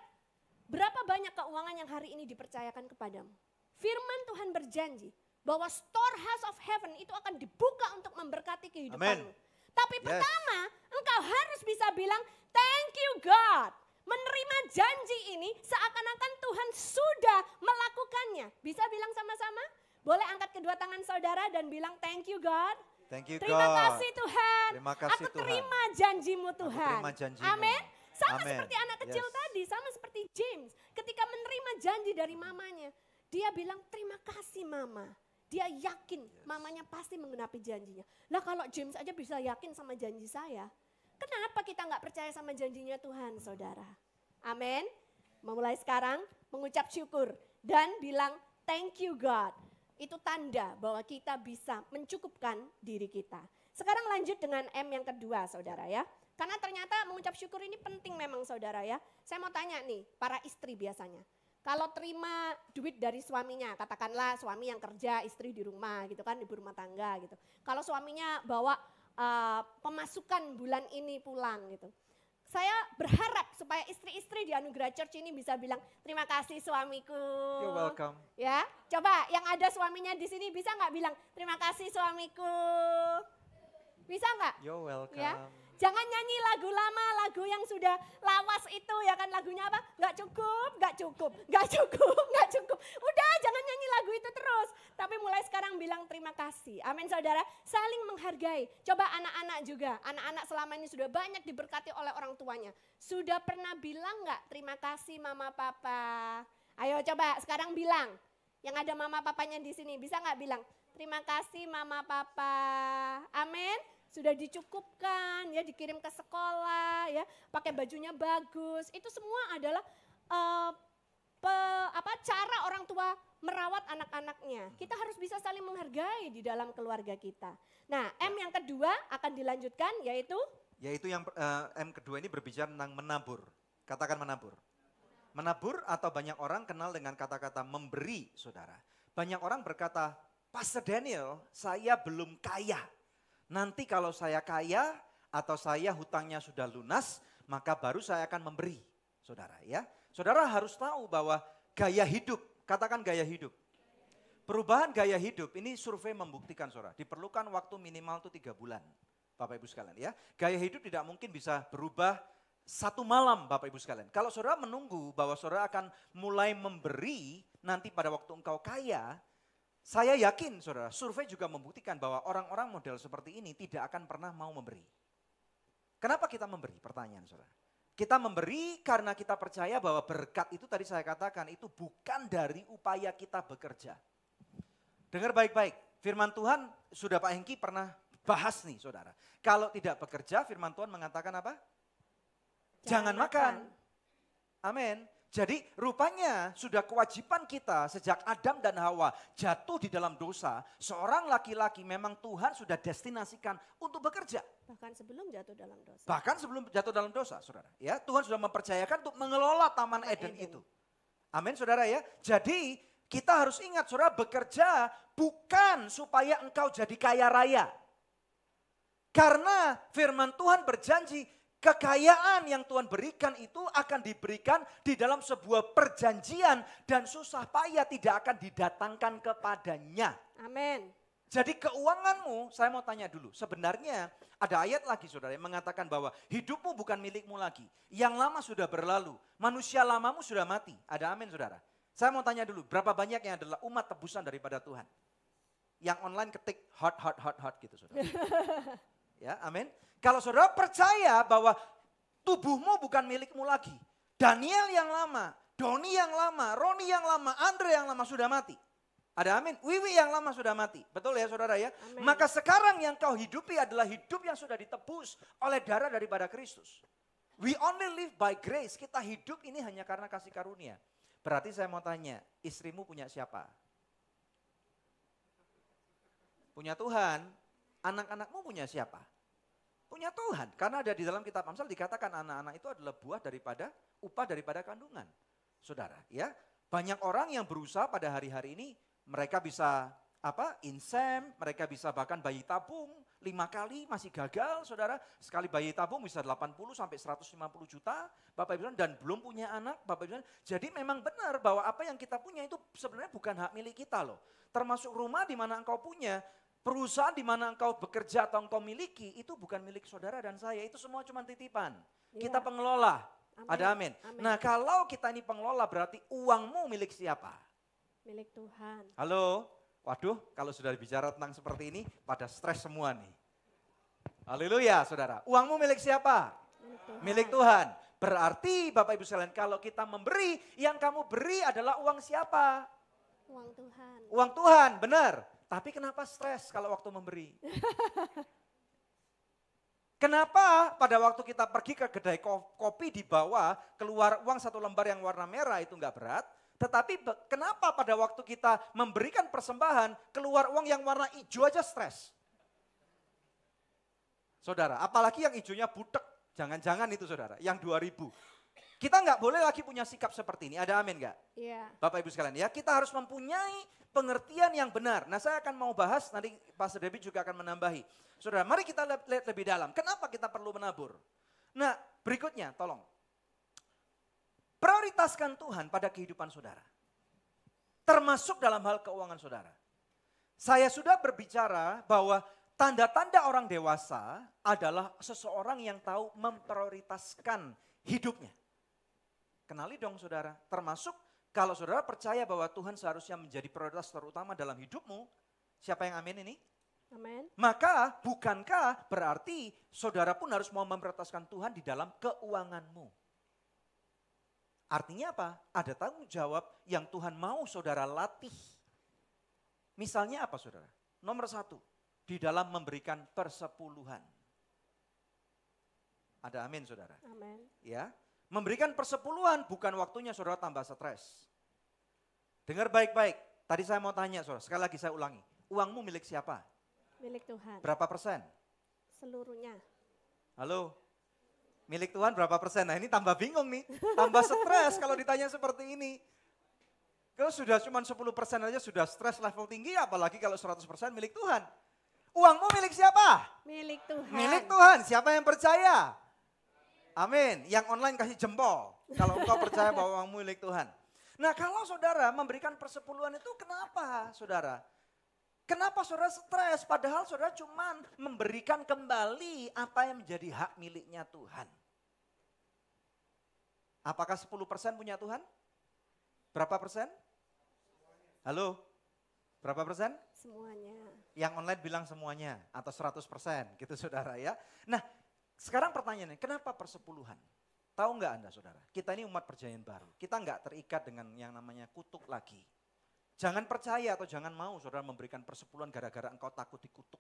Speaker 2: berapa banyak keuangan yang hari ini dipercayakan kepadamu? Firman Tuhan berjanji bahwa storehouse of heaven itu akan dibuka untuk memberkati kehidupanmu. Tapi pertama, engkau harus bisa bilang, thank you God. Menerima janji ini seakan-akan Tuhan sudah melakukannya. Bisa bilang sama-sama? Boleh angkat kedua tangan saudara dan bilang thank you God.
Speaker 1: Thank you
Speaker 2: Terima
Speaker 1: God.
Speaker 2: kasih Tuhan.
Speaker 1: Terima kasih
Speaker 2: Aku
Speaker 1: Tuhan.
Speaker 2: terima janjimu Tuhan.
Speaker 1: Terima janjimu.
Speaker 2: Amin. Sama
Speaker 1: Amen.
Speaker 2: seperti anak kecil tadi, sama seperti James. Ketika menerima janji dari mamanya, dia bilang terima kasih mama. Dia yakin mamanya pasti menggenapi janjinya. Lah kalau James aja bisa yakin sama janji saya, kenapa kita nggak percaya sama janjinya Tuhan, saudara? Amin. Memulai sekarang mengucap syukur dan bilang thank you God. Itu tanda bahwa kita bisa mencukupkan diri kita. Sekarang lanjut dengan M yang kedua, saudara ya. Karena ternyata mengucap syukur ini penting memang saudara ya. Saya mau tanya nih, para istri biasanya. Kalau terima duit dari suaminya, katakanlah suami yang kerja, istri di rumah gitu kan, ibu rumah tangga gitu. Kalau suaminya bawa pemasukan bulan ini pulang gitu. Saya berharap supaya istri-istri di Anugerah Church ini bisa bilang terima kasih suamiku.
Speaker 1: You're welcome.
Speaker 2: Ya, coba yang ada suaminya di sini bisa nggak bilang terima kasih suamiku? Bisa nggak?
Speaker 1: You're welcome.
Speaker 2: Ya. Jangan nyanyi lagu lama, lagu yang sudah lawas itu ya kan lagunya apa? Nggak cukup, nggak cukup, nggak cukup, nggak cukup. Udah jangan nyanyi lagu itu terus. Tapi mulai sekarang bilang terima kasih. Amin saudara, saling menghargai. Coba anak-anak juga, anak-anak selama ini sudah banyak diberkati oleh orang tuanya. Sudah pernah bilang nggak terima kasih mama papa? Ayo coba sekarang bilang. Yang ada mama papanya di sini bisa nggak bilang terima kasih mama papa? Amin. Sudah dicukupkan, ya dikirim ke sekolah, ya pakai bajunya bagus. Itu semua adalah cara orang tua merawat anak-anaknya. Kita harus bisa saling menghargai di dalam keluarga kita. Nah, M yang kedua akan dilanjutkan yaitu?
Speaker 1: Yaitu yang M kedua ini berbicara tentang menabur. Katakan menabur. Menabur atau banyak orang kenal dengan kata-kata memberi, saudara. Banyak orang berkata, Pastor Daniel, saya belum kaya. Nanti kalau saya kaya atau saya hutangnya sudah lunas, maka baru saya akan memberi, saudara ya. Saudara harus tahu bahwa gaya hidup, katakan gaya hidup. Perubahan gaya hidup, ini survei membuktikan saudara, diperlukan waktu minimal itu 3 bulan. Bapak Ibu sekalian ya, gaya hidup tidak mungkin bisa berubah satu malam Bapak Ibu sekalian. Kalau saudara menunggu bahwa saudara akan mulai memberi nanti pada waktu engkau kaya, saya yakin saudara, survei juga membuktikan bahwa orang-orang model seperti ini tidak akan pernah mau memberi. Kenapa kita memberi? Pertanyaan saudara. Kita memberi karena kita percaya bahwa berkat itu tadi saya katakan itu bukan dari upaya kita bekerja. Dengar baik-baik, firman Tuhan sudah Pak Hengki pernah bahas nih saudara. Kalau tidak bekerja firman Tuhan mengatakan apa? Jangan makan. Amin. Jadi rupanya sudah kewajiban kita sejak Adam dan Hawa jatuh di dalam dosa. Seorang laki-laki memang Tuhan sudah destinasikan untuk bekerja.
Speaker 2: Bahkan sebelum jatuh dalam dosa.
Speaker 1: Bahkan sebelum jatuh dalam dosa saudara. Ya, Tuhan sudah mempercayakan untuk mengelola Taman Eden itu. Amin saudara ya. Jadi kita harus ingat saudara, bekerja bukan supaya engkau jadi kaya raya. Karena firman Tuhan berjanji kekayaan yang Tuhan berikan itu akan diberikan di dalam sebuah perjanjian dan susah payah tidak akan didatangkan kepadanya.
Speaker 2: Amin.
Speaker 1: Jadi keuanganmu, saya mau tanya dulu, sebenarnya ada ayat lagi saudara yang mengatakan bahwa hidupmu bukan milikmu lagi. Yang lama sudah berlalu, manusia lamamu sudah mati. Ada amin saudara. Saya mau tanya dulu, berapa banyak yang adalah umat tebusan daripada Tuhan? Yang online ketik heart gitu saudara. Ya, amin. Kalau saudara percaya bahwa tubuhmu bukan milikmu lagi. Daniel yang lama, Doni yang lama, Roni yang lama, Andre yang lama sudah mati. Ada amin. Wiwi yang lama sudah mati. Betul ya saudara ya.
Speaker 2: Amin.
Speaker 1: Maka sekarang yang kau hidupi adalah hidup yang sudah ditebus oleh darah daripada Kristus. We only live by grace. Kita hidup ini hanya karena kasih karunia. Berarti saya mau tanya, istrimu punya siapa? Punya Tuhan. Anak-anakmu punya siapa? Punya Tuhan. Karena ada di dalam kitab Amsal dikatakan anak-anak itu adalah buah daripada, upah daripada kandungan. Saudara ya, banyak orang yang berusaha pada hari-hari ini, mereka bisa insem, mereka bisa bahkan bayi tabung 5 kali masih gagal saudara. Sekali bayi tabung bisa 80 sampai 150 juta Bapak Ibu dan belum punya anak Bapak Ibu. Jadi memang benar bahwa apa yang kita punya itu sebenarnya bukan hak milik kita loh. Termasuk rumah di mana engkau punya, perusahaan di mana engkau bekerja atau engkau miliki itu bukan milik saudara dan saya. Itu semua cuma titipan.
Speaker 2: Ya.
Speaker 1: Kita pengelola.
Speaker 2: Amin.
Speaker 1: Ada amin.
Speaker 2: Amin.
Speaker 1: Nah kalau kita ini pengelola berarti uangmu milik siapa?
Speaker 2: Milik Tuhan.
Speaker 1: Halo? Waduh kalau sudah bicara tentang seperti ini pada stres semua nih. Haleluya saudara. Uangmu milik siapa?
Speaker 2: Milik Tuhan.
Speaker 1: Milik Tuhan. Berarti Bapak Ibu sekalian kalau kita memberi yang kamu beri adalah uang siapa?
Speaker 2: Uang Tuhan.
Speaker 1: Uang Tuhan benar. Tapi kenapa stres kalau waktu memberi? Kenapa pada waktu kita pergi ke kedai kopi di bawah, keluar uang 1 lembar yang warna merah itu enggak berat. Tetapi kenapa pada waktu kita memberikan persembahan, keluar uang yang warna hijau aja stres? Saudara, apalagi yang hijaunya butek, jangan-jangan itu saudara, yang 2000. Kita enggak boleh lagi punya sikap seperti ini, ada amin enggak?
Speaker 2: Iya.
Speaker 1: Bapak Ibu sekalian ya, kita harus mempunyai pengertian yang benar. Nah saya akan mau bahas, nanti Pastor Debbie juga akan menambahi. Saudara, mari kita lihat lebih dalam. Kenapa kita perlu menabur? Nah berikutnya, tolong. Prioritaskan Tuhan pada kehidupan saudara. Termasuk dalam hal keuangan saudara. Saya sudah berbicara bahwa tanda-tanda orang dewasa adalah seseorang yang tahu memprioritaskan hidupnya. Kenali dong saudara, termasuk kalau saudara percaya bahwa Tuhan seharusnya menjadi prioritas terutama dalam hidupmu, siapa yang amin ini?
Speaker 2: Amin.
Speaker 1: Maka bukankah berarti saudara pun harus mau memprioritaskan Tuhan di dalam keuanganmu? Artinya apa? Ada tanggung jawab yang Tuhan mau saudara latih. Misalnya apa saudara? Nomor 1, di dalam memberikan persepuluhan. Ada amin saudara?
Speaker 2: Amin.
Speaker 1: Ya. Memberikan persepuluhan bukan waktunya saudara tambah stres. Dengar baik-baik. Tadi saya mau tanya saudara, sekali lagi saya ulangi. Uangmu milik siapa?
Speaker 2: Milik Tuhan.
Speaker 1: Berapa persen?
Speaker 2: Seluruhnya.
Speaker 1: Halo? Milik Tuhan berapa persen? Nah ini tambah bingung nih. Tambah stres kalau ditanya seperti ini. Kalau sudah cuma 10% aja sudah stres level tinggi, apalagi kalau 100% milik Tuhan. Uangmu milik siapa?
Speaker 2: Milik Tuhan.
Speaker 1: Milik Tuhan. Siapa yang percaya? Amin. Yang online kasih jempol. Kalau engkau percaya bahwa uangmu milik Tuhan. Nah kalau saudara memberikan persepuluhan itu kenapa saudara? Kenapa saudara stres? Padahal saudara cuma memberikan kembali apa yang menjadi hak miliknya Tuhan. Apakah 10% punya Tuhan? Berapa persen? Halo? Berapa persen?
Speaker 2: Semuanya.
Speaker 1: Yang online bilang semuanya atau 100% gitu saudara ya. Nah sekarang pertanyaannya kenapa persepuluhan? Tahu nggak Anda saudara? Kita ini umat perjanjian baru. Kita nggak terikat dengan yang namanya kutuk lagi. Jangan percaya atau jangan mau saudara memberikan persepuluhan gara-gara engkau takut dikutuk.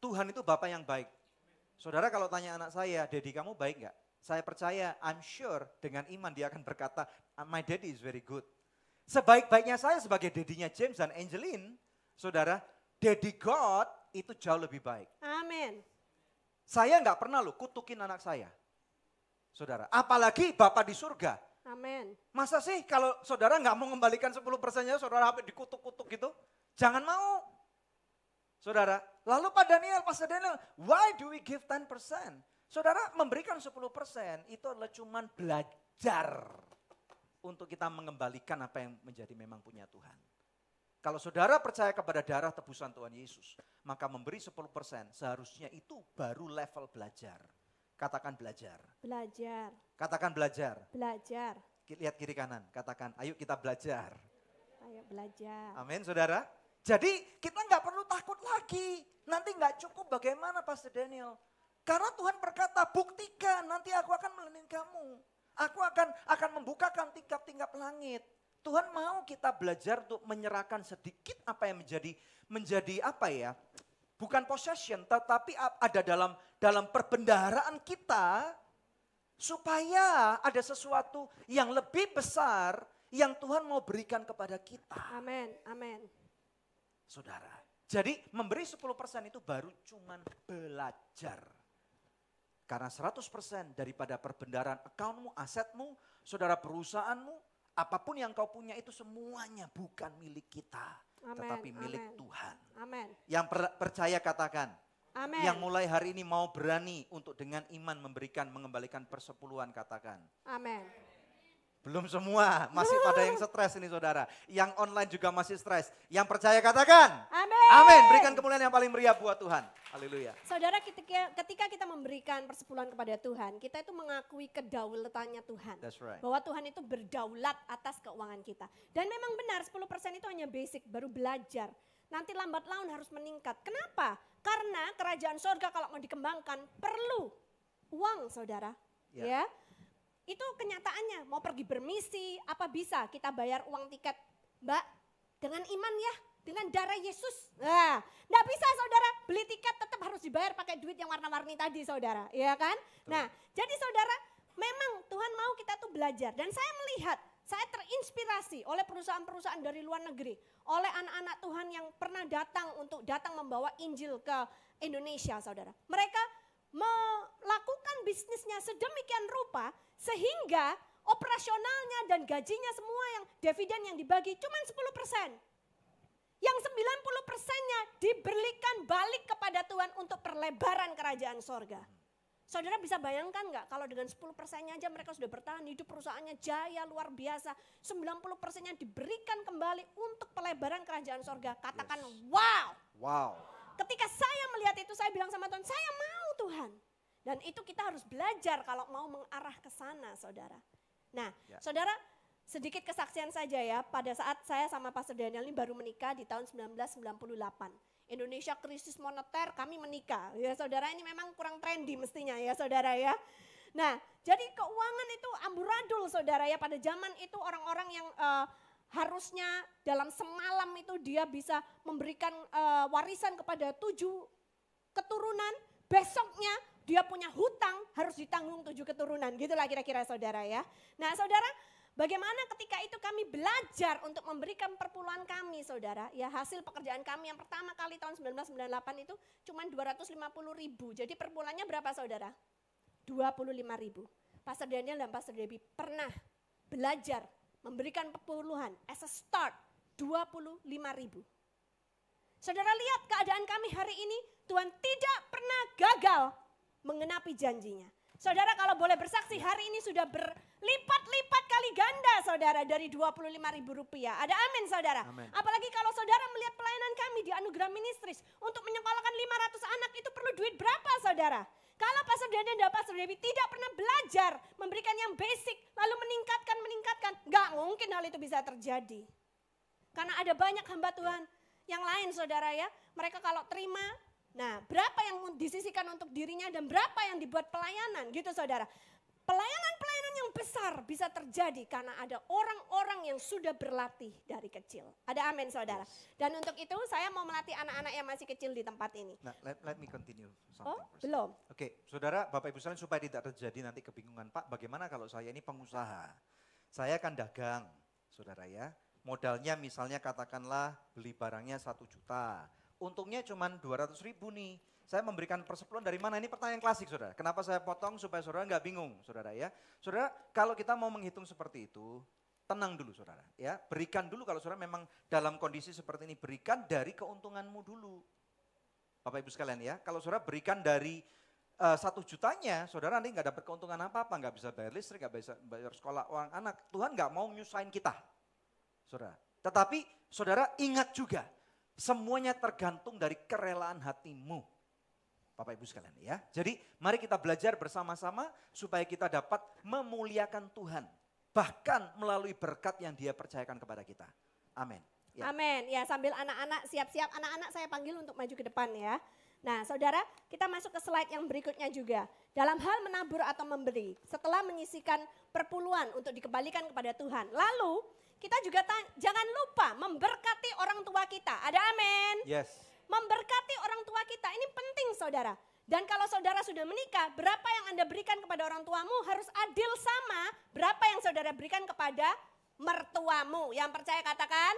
Speaker 1: Tuhan itu Bapa yang baik. Saudara kalau tanya anak saya, Daddy kamu baik nggak? Saya percaya, I'm sure dengan iman dia akan berkata, my daddy is very good. Sebaik-baiknya saya sebagai daddy-nya James dan Angeline, saudara, Daddy God itu jauh lebih baik.
Speaker 2: Amin.
Speaker 1: Saya nggak pernah loh kutukin anak saya. Saudara, apalagi Bapak di surga.
Speaker 2: Amin.
Speaker 1: Masa sih kalau saudara nggak mau mengembalikan 10%-nya, saudara sampai dikutuk-kutuk gitu? Jangan mau. Saudara, lalu Pak Daniel, Pastor Daniel, why do we give 10%? Saudara memberikan 10% itu adalah cuman belajar untuk kita mengembalikan apa yang menjadi memang punya Tuhan. Kalau saudara percaya kepada darah tebusan Tuhan Yesus, maka memberi 10% seharusnya itu baru level belajar. Katakan belajar.
Speaker 2: Belajar.
Speaker 1: Katakan belajar.
Speaker 2: Belajar.
Speaker 1: Lihat kiri kanan, katakan ayo kita belajar.
Speaker 2: Ayo belajar.
Speaker 1: Amin saudara. Jadi kita nggak perlu takut lagi. Nanti nggak cukup bagaimana Pastor Daniel. Karena Tuhan berkata buktikan nanti aku akan melindungi kamu. Aku akan membukakan tingkap-tingkap langit. Tuhan mau kita belajar untuk menyerahkan sedikit apa yang menjadi apa ya? Bukan possession, tetapi ada dalam perbendaharaan kita supaya ada sesuatu yang lebih besar yang Tuhan mau berikan kepada kita.
Speaker 2: Amin, amin.
Speaker 1: Saudara, jadi memberi 10% itu baru cuman belajar. Karena 100% daripada perbendaharaan accountmu, asetmu, saudara perusahaanmu, apapun yang kau punya itu semuanya bukan milik kita.
Speaker 2: Amen,
Speaker 1: tetapi milik
Speaker 2: amen.
Speaker 1: Tuhan.
Speaker 2: Amin.
Speaker 1: Yang percaya katakan.
Speaker 2: Amin.
Speaker 1: Yang mulai hari ini mau berani untuk dengan iman mengembalikan persepuluhan katakan.
Speaker 2: Amin.
Speaker 1: Belum semua, masih pada yang stres ini saudara. Yang online juga masih stres. Yang percaya katakan.
Speaker 2: Amin.
Speaker 1: Amin, berikan kemuliaan yang paling meriah buat Tuhan. Haleluya.
Speaker 2: Saudara, ketika kita memberikan persepuluhan kepada Tuhan, kita itu mengakui kedaulatannya Tuhan.
Speaker 1: That's right.
Speaker 2: Bahwa Tuhan itu berdaulat atas keuangan kita. Dan memang benar 10% itu hanya basic, baru belajar. Nanti lambat laun harus meningkat. Kenapa? Karena kerajaan sorga kalau mau dikembangkan perlu uang saudara. Ya. Itu kenyataannya, mau pergi bermisi, apa bisa kita bayar uang tiket, Mbak, dengan iman ya, dengan darah Yesus. Nah, enggak bisa saudara, beli tiket tetap harus dibayar pakai duit yang warna-warni tadi saudara, ya kan?
Speaker 1: Betul.
Speaker 2: Nah, jadi saudara, memang Tuhan mau kita tuh belajar. Dan saya melihat, saya terinspirasi oleh perusahaan-perusahaan dari luar negeri, oleh anak-anak Tuhan yang pernah datang membawa Injil ke Indonesia saudara. Mereka melakukan bisnisnya sedemikian rupa sehingga operasionalnya dan gajinya semua yang dividen yang dibagi cuma 10%. Yang 90%-nya diberikan balik kepada Tuhan untuk perlebaran kerajaan sorga. Saudara bisa bayangkan nggak kalau dengan 10%-nya aja mereka sudah bertahan hidup, perusahaannya jaya luar biasa. 90%-nya diberikan kembali untuk pelebaran kerajaan sorga. Katakan wow.
Speaker 1: Wow.
Speaker 2: Ketika saya melihat itu saya bilang sama Tuhan, saya mau Tuhan. Dan itu kita harus belajar kalau mau mengarah ke sana saudara. Nah saudara sedikit kesaksian saja ya, pada saat saya sama Pastor Daniel ini baru menikah di tahun 1998. Indonesia krisis moneter, kami menikah. Ya saudara, ini memang kurang trendy mestinya ya saudara ya. Nah jadi keuangan itu amburadul saudara ya, pada zaman itu orang-orang yang harusnya dalam semalam itu dia bisa memberikan warisan kepada 7 keturunan, besoknya dia punya hutang harus ditanggung 7 keturunan, gitulah kira-kira saudara ya. Nah saudara, bagaimana ketika itu kami belajar untuk memberikan perpuluhan kami saudara, ya hasil pekerjaan kami yang pertama kali tahun 1998 itu cuma 250.000, jadi perpuluhannya berapa saudara? 25.000. Pastor Daniel dan Pastor Debbie pernah belajar memberikan perpuluhan as a start 25.000. Saudara lihat keadaan kami hari ini, Tuhan tidak pernah gagal mengenapi janjinya. Saudara kalau boleh bersaksi hari ini sudah berlipat-lipat kali ganda saudara dari 25.000 rupiah. Ada amin saudara.
Speaker 1: Amen.
Speaker 2: Apalagi kalau saudara melihat pelayanan kami di Anugerah Ministries untuk menyekolahkan 500 anak itu perlu duit berapa saudara? Kalau Pastor Daniel dan Pastor Debbie tidak pernah belajar memberikan yang basic lalu meningkatkan, nggak mungkin hal itu bisa terjadi. Karena ada banyak hamba Tuhan yang lain saudara ya, mereka kalau terima, nah berapa yang disisihkan untuk dirinya dan berapa yang dibuat pelayanan gitu saudara. pelayanan-pelayanan yang besar bisa terjadi karena ada orang-orang yang sudah berlatih dari kecil. Ada amin saudara. Dan untuk itu saya mau melatih anak-anak yang masih kecil di tempat ini.
Speaker 1: Nah, let me continue something
Speaker 2: Oh,
Speaker 1: first.
Speaker 2: belum.
Speaker 1: Oke, saudara, Bapak Ibu sekalian supaya tidak terjadi nanti kebingungan, Pak, bagaimana kalau saya ini pengusaha? Saya kan dagang, saudara ya. Modalnya misalnya katakanlah beli barangnya 1 juta. Untungnya cuma 200.000 nih. Saya memberikan persepuluhan dari mana? Ini pertanyaan klasik, saudara. Kenapa saya potong supaya saudara nggak bingung, saudara ya. Saudara, kalau kita mau menghitung seperti itu, tenang dulu, saudara. Ya, berikan dulu kalau saudara memang dalam kondisi seperti ini, berikan dari keuntunganmu dulu. Bapak Ibu sekalian ya, kalau saudara berikan dari 1 jutanya, saudara nanti nggak dapat keuntungan apa-apa, nggak bisa bayar listrik, nggak bisa bayar sekolah orang anak. Tuhan nggak mau nyusahin kita, saudara. Tetapi saudara ingat juga, semuanya tergantung dari kerelaan hatimu. Bapak Ibu sekalian ya. Jadi mari kita belajar bersama-sama supaya kita dapat memuliakan Tuhan. Bahkan melalui berkat yang Dia percayakan kepada kita. Amin. Ya.
Speaker 2: Amin. Ya, sambil anak-anak siap-siap, anak-anak saya panggil untuk maju ke depan ya. Nah, saudara, kita masuk ke slide yang berikutnya juga. Dalam hal menabur atau memberi, setelah menyisikan perpuluhan untuk dikembalikan kepada Tuhan. Lalu, kita juga jangan lupa memberkati orang tua kita. Ada amin?
Speaker 1: Yes.
Speaker 2: Memberkati orang tua kita, ini penting saudara. Dan kalau saudara sudah menikah, berapa yang Anda berikan kepada orang tuamu harus adil sama berapa yang saudara berikan kepada mertuamu. Yang percaya katakan?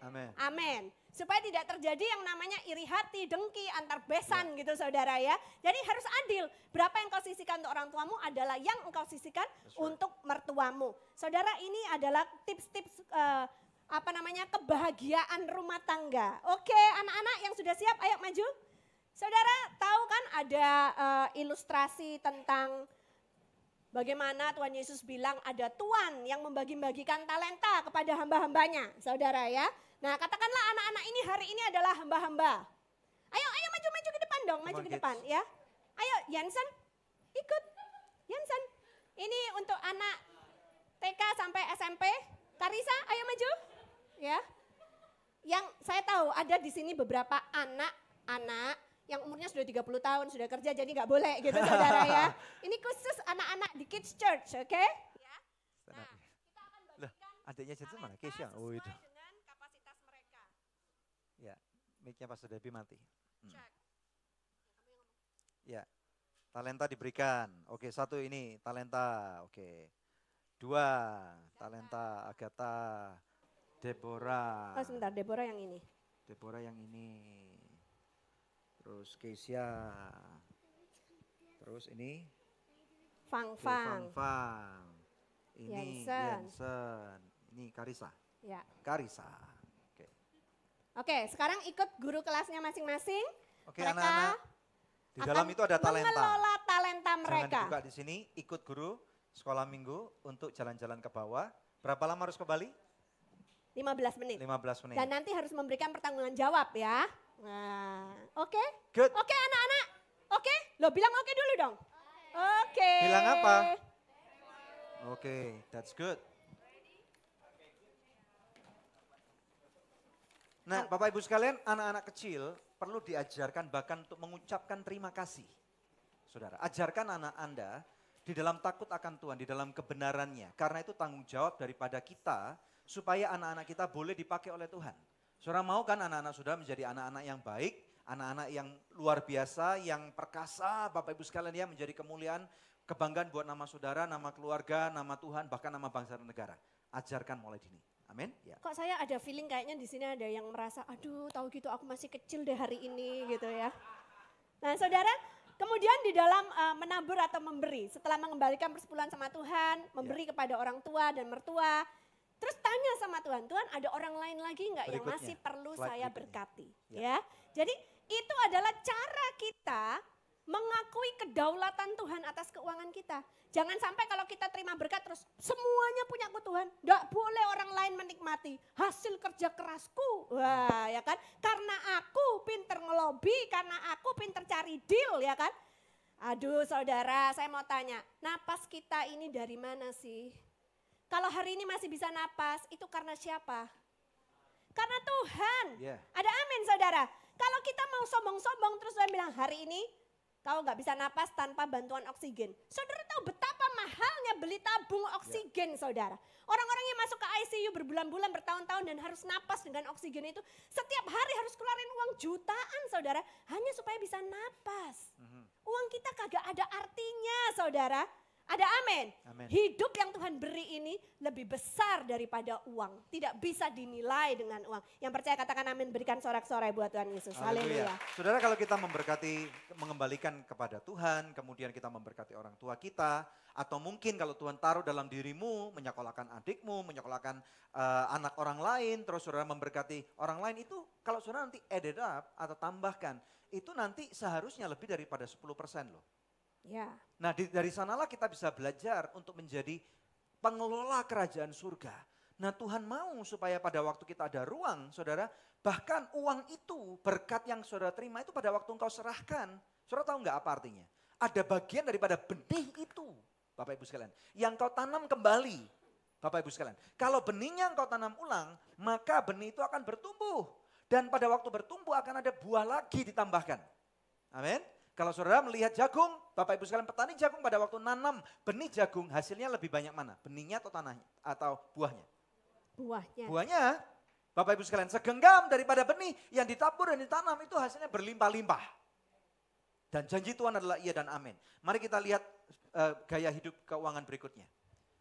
Speaker 1: Amin.
Speaker 2: Amin. Supaya tidak terjadi yang namanya iri hati, dengki, antar besan gitu saudara ya. Jadi harus adil. Berapa yang kau sisihkan untuk orang tuamu adalah yang engkau sisihkan untuk mertuamu. Saudara, ini adalah tips-tips kebahagiaan rumah tangga. Oke, anak-anak yang sudah siap, ayo maju. Saudara tahu kan ada ilustrasi tentang bagaimana Tuhan Yesus bilang ada Tuan yang membagi-bagikan talenta kepada hamba-hambanya, saudara ya. Nah, katakanlah anak-anak ini hari ini adalah hamba-hamba. Ayo maju-maju ke depan dong, maju ke depan ya. Ayo Yansen, ikut. Yansen, ini untuk anak TK sampai SMP. Karisa, ayo maju. Ya, yang saya tahu ada di sini beberapa anak-anak yang umurnya sudah 30 tahun, sudah kerja jadi nggak boleh gitu saudara ya. Ini khusus anak-anak di Kids Church, oke? Ya. Nah, kita akan bagikan
Speaker 1: adiknya Jensen mana? Keisha. Oh itu.
Speaker 2: dengan kapasitas mereka.
Speaker 1: Ya, mic-nya Pastor Debbie mati.
Speaker 2: Cek.
Speaker 1: Ya, talenta diberikan. Oke, 1 ini talenta. Oke. 2 talenta Agatha. Deborah.
Speaker 2: Oh sebentar, Deborah yang ini.
Speaker 1: Deborah yang ini. Terus Keisha. Terus ini.
Speaker 2: Fang.
Speaker 1: Fang. Ini
Speaker 2: Yansen.
Speaker 1: Ini Karisa.
Speaker 2: Ya.
Speaker 1: Karisa. Oke.
Speaker 2: Oke, sekarang ikut guru kelasnya masing-masing.
Speaker 1: Oke,
Speaker 2: Mereka
Speaker 1: anak-anak. Di dalam itu ada talenta.
Speaker 2: mengelola talenta mereka.
Speaker 1: Jangan dibuka di sini, ikut guru sekolah minggu untuk jalan-jalan ke bawah. Berapa lama harus ke Bali?
Speaker 2: 15 menit.
Speaker 1: 15 menit.
Speaker 2: Dan nanti harus memberikan pertanggungan jawab ya. Nah, oke.
Speaker 1: Good.
Speaker 2: Oke anak-anak. Oke, lo bilang oke dulu dong. Oke.
Speaker 1: Bilang apa? Oke, that's good. Nah, Bapak Ibu sekalian, anak-anak kecil perlu diajarkan bahkan untuk mengucapkan terima kasih. Saudara, ajarkan anak Anda di dalam takut akan Tuhan, di dalam kebenarannya. Karena itu tanggung jawab daripada kita supaya anak-anak kita boleh dipakai oleh Tuhan. Saudara mau kan anak-anak saudara menjadi anak-anak yang baik, anak-anak yang luar biasa, yang perkasa, Bapak Ibu sekalian ya, menjadi kemuliaan, kebanggaan buat nama saudara, nama keluarga, nama Tuhan, bahkan nama bangsa dan negara. Ajarkan mulai dini. Amin. Ya.
Speaker 2: Kok saya ada feeling kayaknya di sini ada yang merasa, aduh tahu gitu aku masih kecil deh hari ini gitu ya. Nah saudara, kemudian di dalam menabur atau memberi, setelah mengembalikan persepuluhan sama Tuhan, memberi kepada orang tua dan mertua, terus tanya sama Tuhan, Tuhan ada orang lain lagi nggak yang
Speaker 1: Berikutnya,
Speaker 2: masih perlu
Speaker 1: slide
Speaker 2: saya
Speaker 1: berikutnya.
Speaker 2: berkati? Ya, jadi itu adalah cara kita mengakui kedaulatan Tuhan atas keuangan kita. Jangan sampai kalau kita terima berkat terus semuanya punyaku Tuhan. Nggak boleh orang lain menikmati hasil kerja kerasku. Wah ya kan, karena aku pinter ngelobi, karena aku pinter cari deal ya kan. Aduh saudara, saya mau tanya, napas kita ini dari mana sih? Kalau hari ini masih bisa napas, itu karena siapa? Karena Tuhan.
Speaker 1: Yeah.
Speaker 2: Ada amin saudara. Kalau kita mau sombong-sombong terus Tuhan bilang hari ini kau gak bisa napas tanpa bantuan oksigen. Saudara tahu betapa mahalnya beli tabung oksigen saudara. Orang-orang yang masuk ke ICU berbulan-bulan, bertahun-tahun dan harus napas dengan oksigen itu. Setiap hari harus keluarin uang jutaan saudara. Hanya supaya bisa napas. Uang kita kagak ada artinya saudara. Ada amin.
Speaker 1: Amin.
Speaker 2: Hidup yang Tuhan beri ini lebih besar daripada uang. Tidak bisa dinilai dengan uang. Yang percaya katakan amin, berikan sorak-sorai buat Tuhan Yesus. Haleluya.
Speaker 1: Saudara, kalau kita memberkati, mengembalikan kepada Tuhan, kemudian kita memberkati orang tua kita, atau mungkin kalau Tuhan taruh dalam dirimu, menyekolahkan adikmu, menyekolahkan anak orang lain, terus saudara memberkati orang lain, itu kalau saudara nanti added up atau tambahkan, itu nanti seharusnya lebih daripada 10% loh.
Speaker 2: Ya.
Speaker 1: Nah dari sanalah kita bisa belajar untuk menjadi pengelola kerajaan surga. Nah Tuhan mau supaya pada waktu kita ada ruang saudara, bahkan uang itu berkat yang saudara terima itu pada waktu engkau serahkan. Saudara tahu nggak apa artinya? Ada bagian daripada benih itu Bapak Ibu sekalian, yang kau tanam kembali Bapak Ibu sekalian. Kalau benihnya engkau tanam ulang, maka benih itu akan bertumbuh. Dan pada waktu bertumbuh akan ada buah lagi ditambahkan. Amin. Kalau saudara melihat jagung, Bapak Ibu sekalian petani jagung pada waktu nanam benih jagung hasilnya lebih banyak mana? Benihnya atau tanahnya atau buahnya?
Speaker 2: Buahnya.
Speaker 1: Buahnya, Bapak Ibu sekalian, segenggam daripada benih yang ditabur dan ditanam itu hasilnya berlimpah-limpah. Dan janji Tuhan adalah iya dan amin. Mari kita lihat gaya hidup keuangan berikutnya.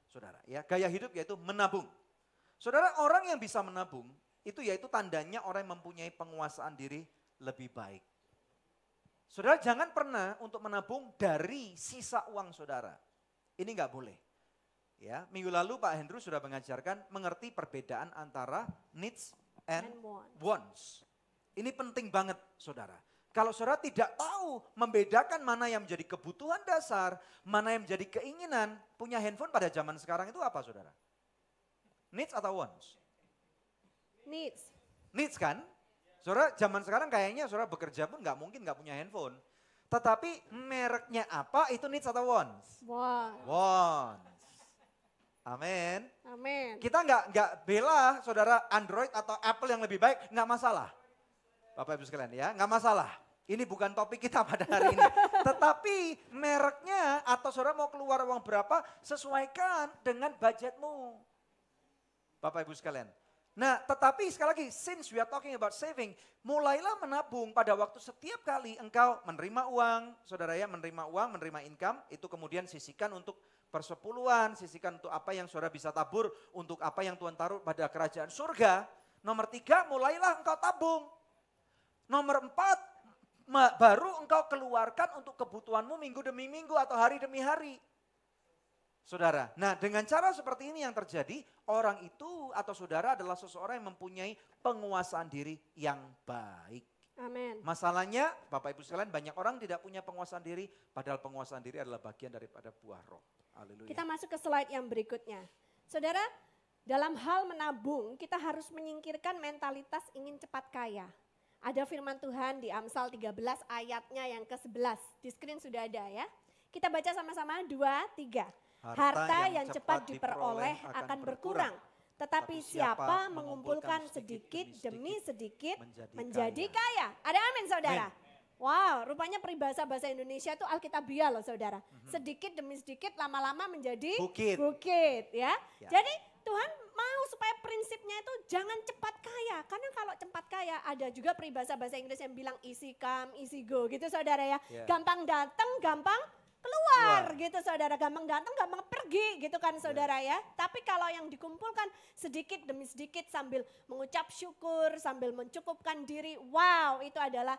Speaker 1: Saudara, ya, gaya hidup yaitu menabung. Saudara, orang yang bisa menabung itu yaitu tandanya orang yang mempunyai penguasaan diri lebih baik. Saudara jangan pernah untuk menabung dari sisa uang saudara. Ini nggak boleh. Ya, minggu lalu Pak Hendro sudah mengajarkan mengerti perbedaan antara needs and wants. Ini penting banget saudara. Kalau saudara tidak tahu membedakan mana yang menjadi kebutuhan dasar, mana yang menjadi keinginan, punya handphone pada zaman sekarang itu apa saudara? Needs atau wants?
Speaker 2: Needs.
Speaker 1: Needs kan? Saudara zaman sekarang kayaknya saudara bekerja pun nggak mungkin nggak punya handphone. Tetapi mereknya apa itu needs atau wants? Wants. Amin.
Speaker 2: Amin.
Speaker 1: Kita nggak bela saudara Android atau Apple yang lebih baik, nggak masalah. Bapak Ibu sekalian ya, nggak masalah. Ini bukan topik kita pada hari ini. Tetapi mereknya atau saudara mau keluar uang berapa, sesuaikan dengan budgetmu. Bapak Ibu sekalian. Nah tetapi sekali lagi, since we are talking about saving, mulailah menabung pada waktu setiap kali engkau menerima uang, saudara ya menerima uang, menerima income, itu kemudian sisihkan untuk persepuluhan, sisihkan untuk apa yang saudara bisa tabur, untuk apa yang Tuhan taruh pada kerajaan surga. Nomor 3, mulailah engkau tabung. Nomor 4, baru engkau keluarkan untuk kebutuhanmu minggu demi minggu atau hari demi hari. Saudara, nah dengan cara seperti ini yang terjadi, orang itu atau saudara adalah seseorang yang mempunyai penguasaan diri yang baik.
Speaker 2: Amin.
Speaker 1: Masalahnya Bapak Ibu sekalian banyak orang tidak punya penguasaan diri, padahal penguasaan diri adalah bagian daripada buah roh. Haleluya.
Speaker 2: Kita masuk ke slide yang berikutnya. Saudara, dalam hal menabung kita harus menyingkirkan mentalitas ingin cepat kaya. Ada firman Tuhan di Amsal 13 ayatnya yang ke-11. Di screen sudah ada ya. Kita baca sama-sama 2, 3. Harta yang cepat diperoleh akan berkurang. Tetapi siapa mengumpulkan sedikit demi sedikit menjadi kaya. Ada amin saudara? Wow, rupanya peribahasa bahasa Indonesia itu alkitabiah loh saudara. Sedikit demi sedikit lama-lama menjadi bukit ya. Jadi Tuhan mau supaya prinsipnya itu jangan cepat kaya. Karena kalau cepat kaya ada juga peribahasa bahasa Inggris yang bilang easy come, easy go gitu saudara ya. Gampang datang, gampang keluar gitu saudara, gampang datang gampang pergi gitu kan saudara ya. Tapi kalau yang dikumpulkan sedikit demi sedikit sambil mengucap syukur, sambil mencukupkan diri, wow itu adalah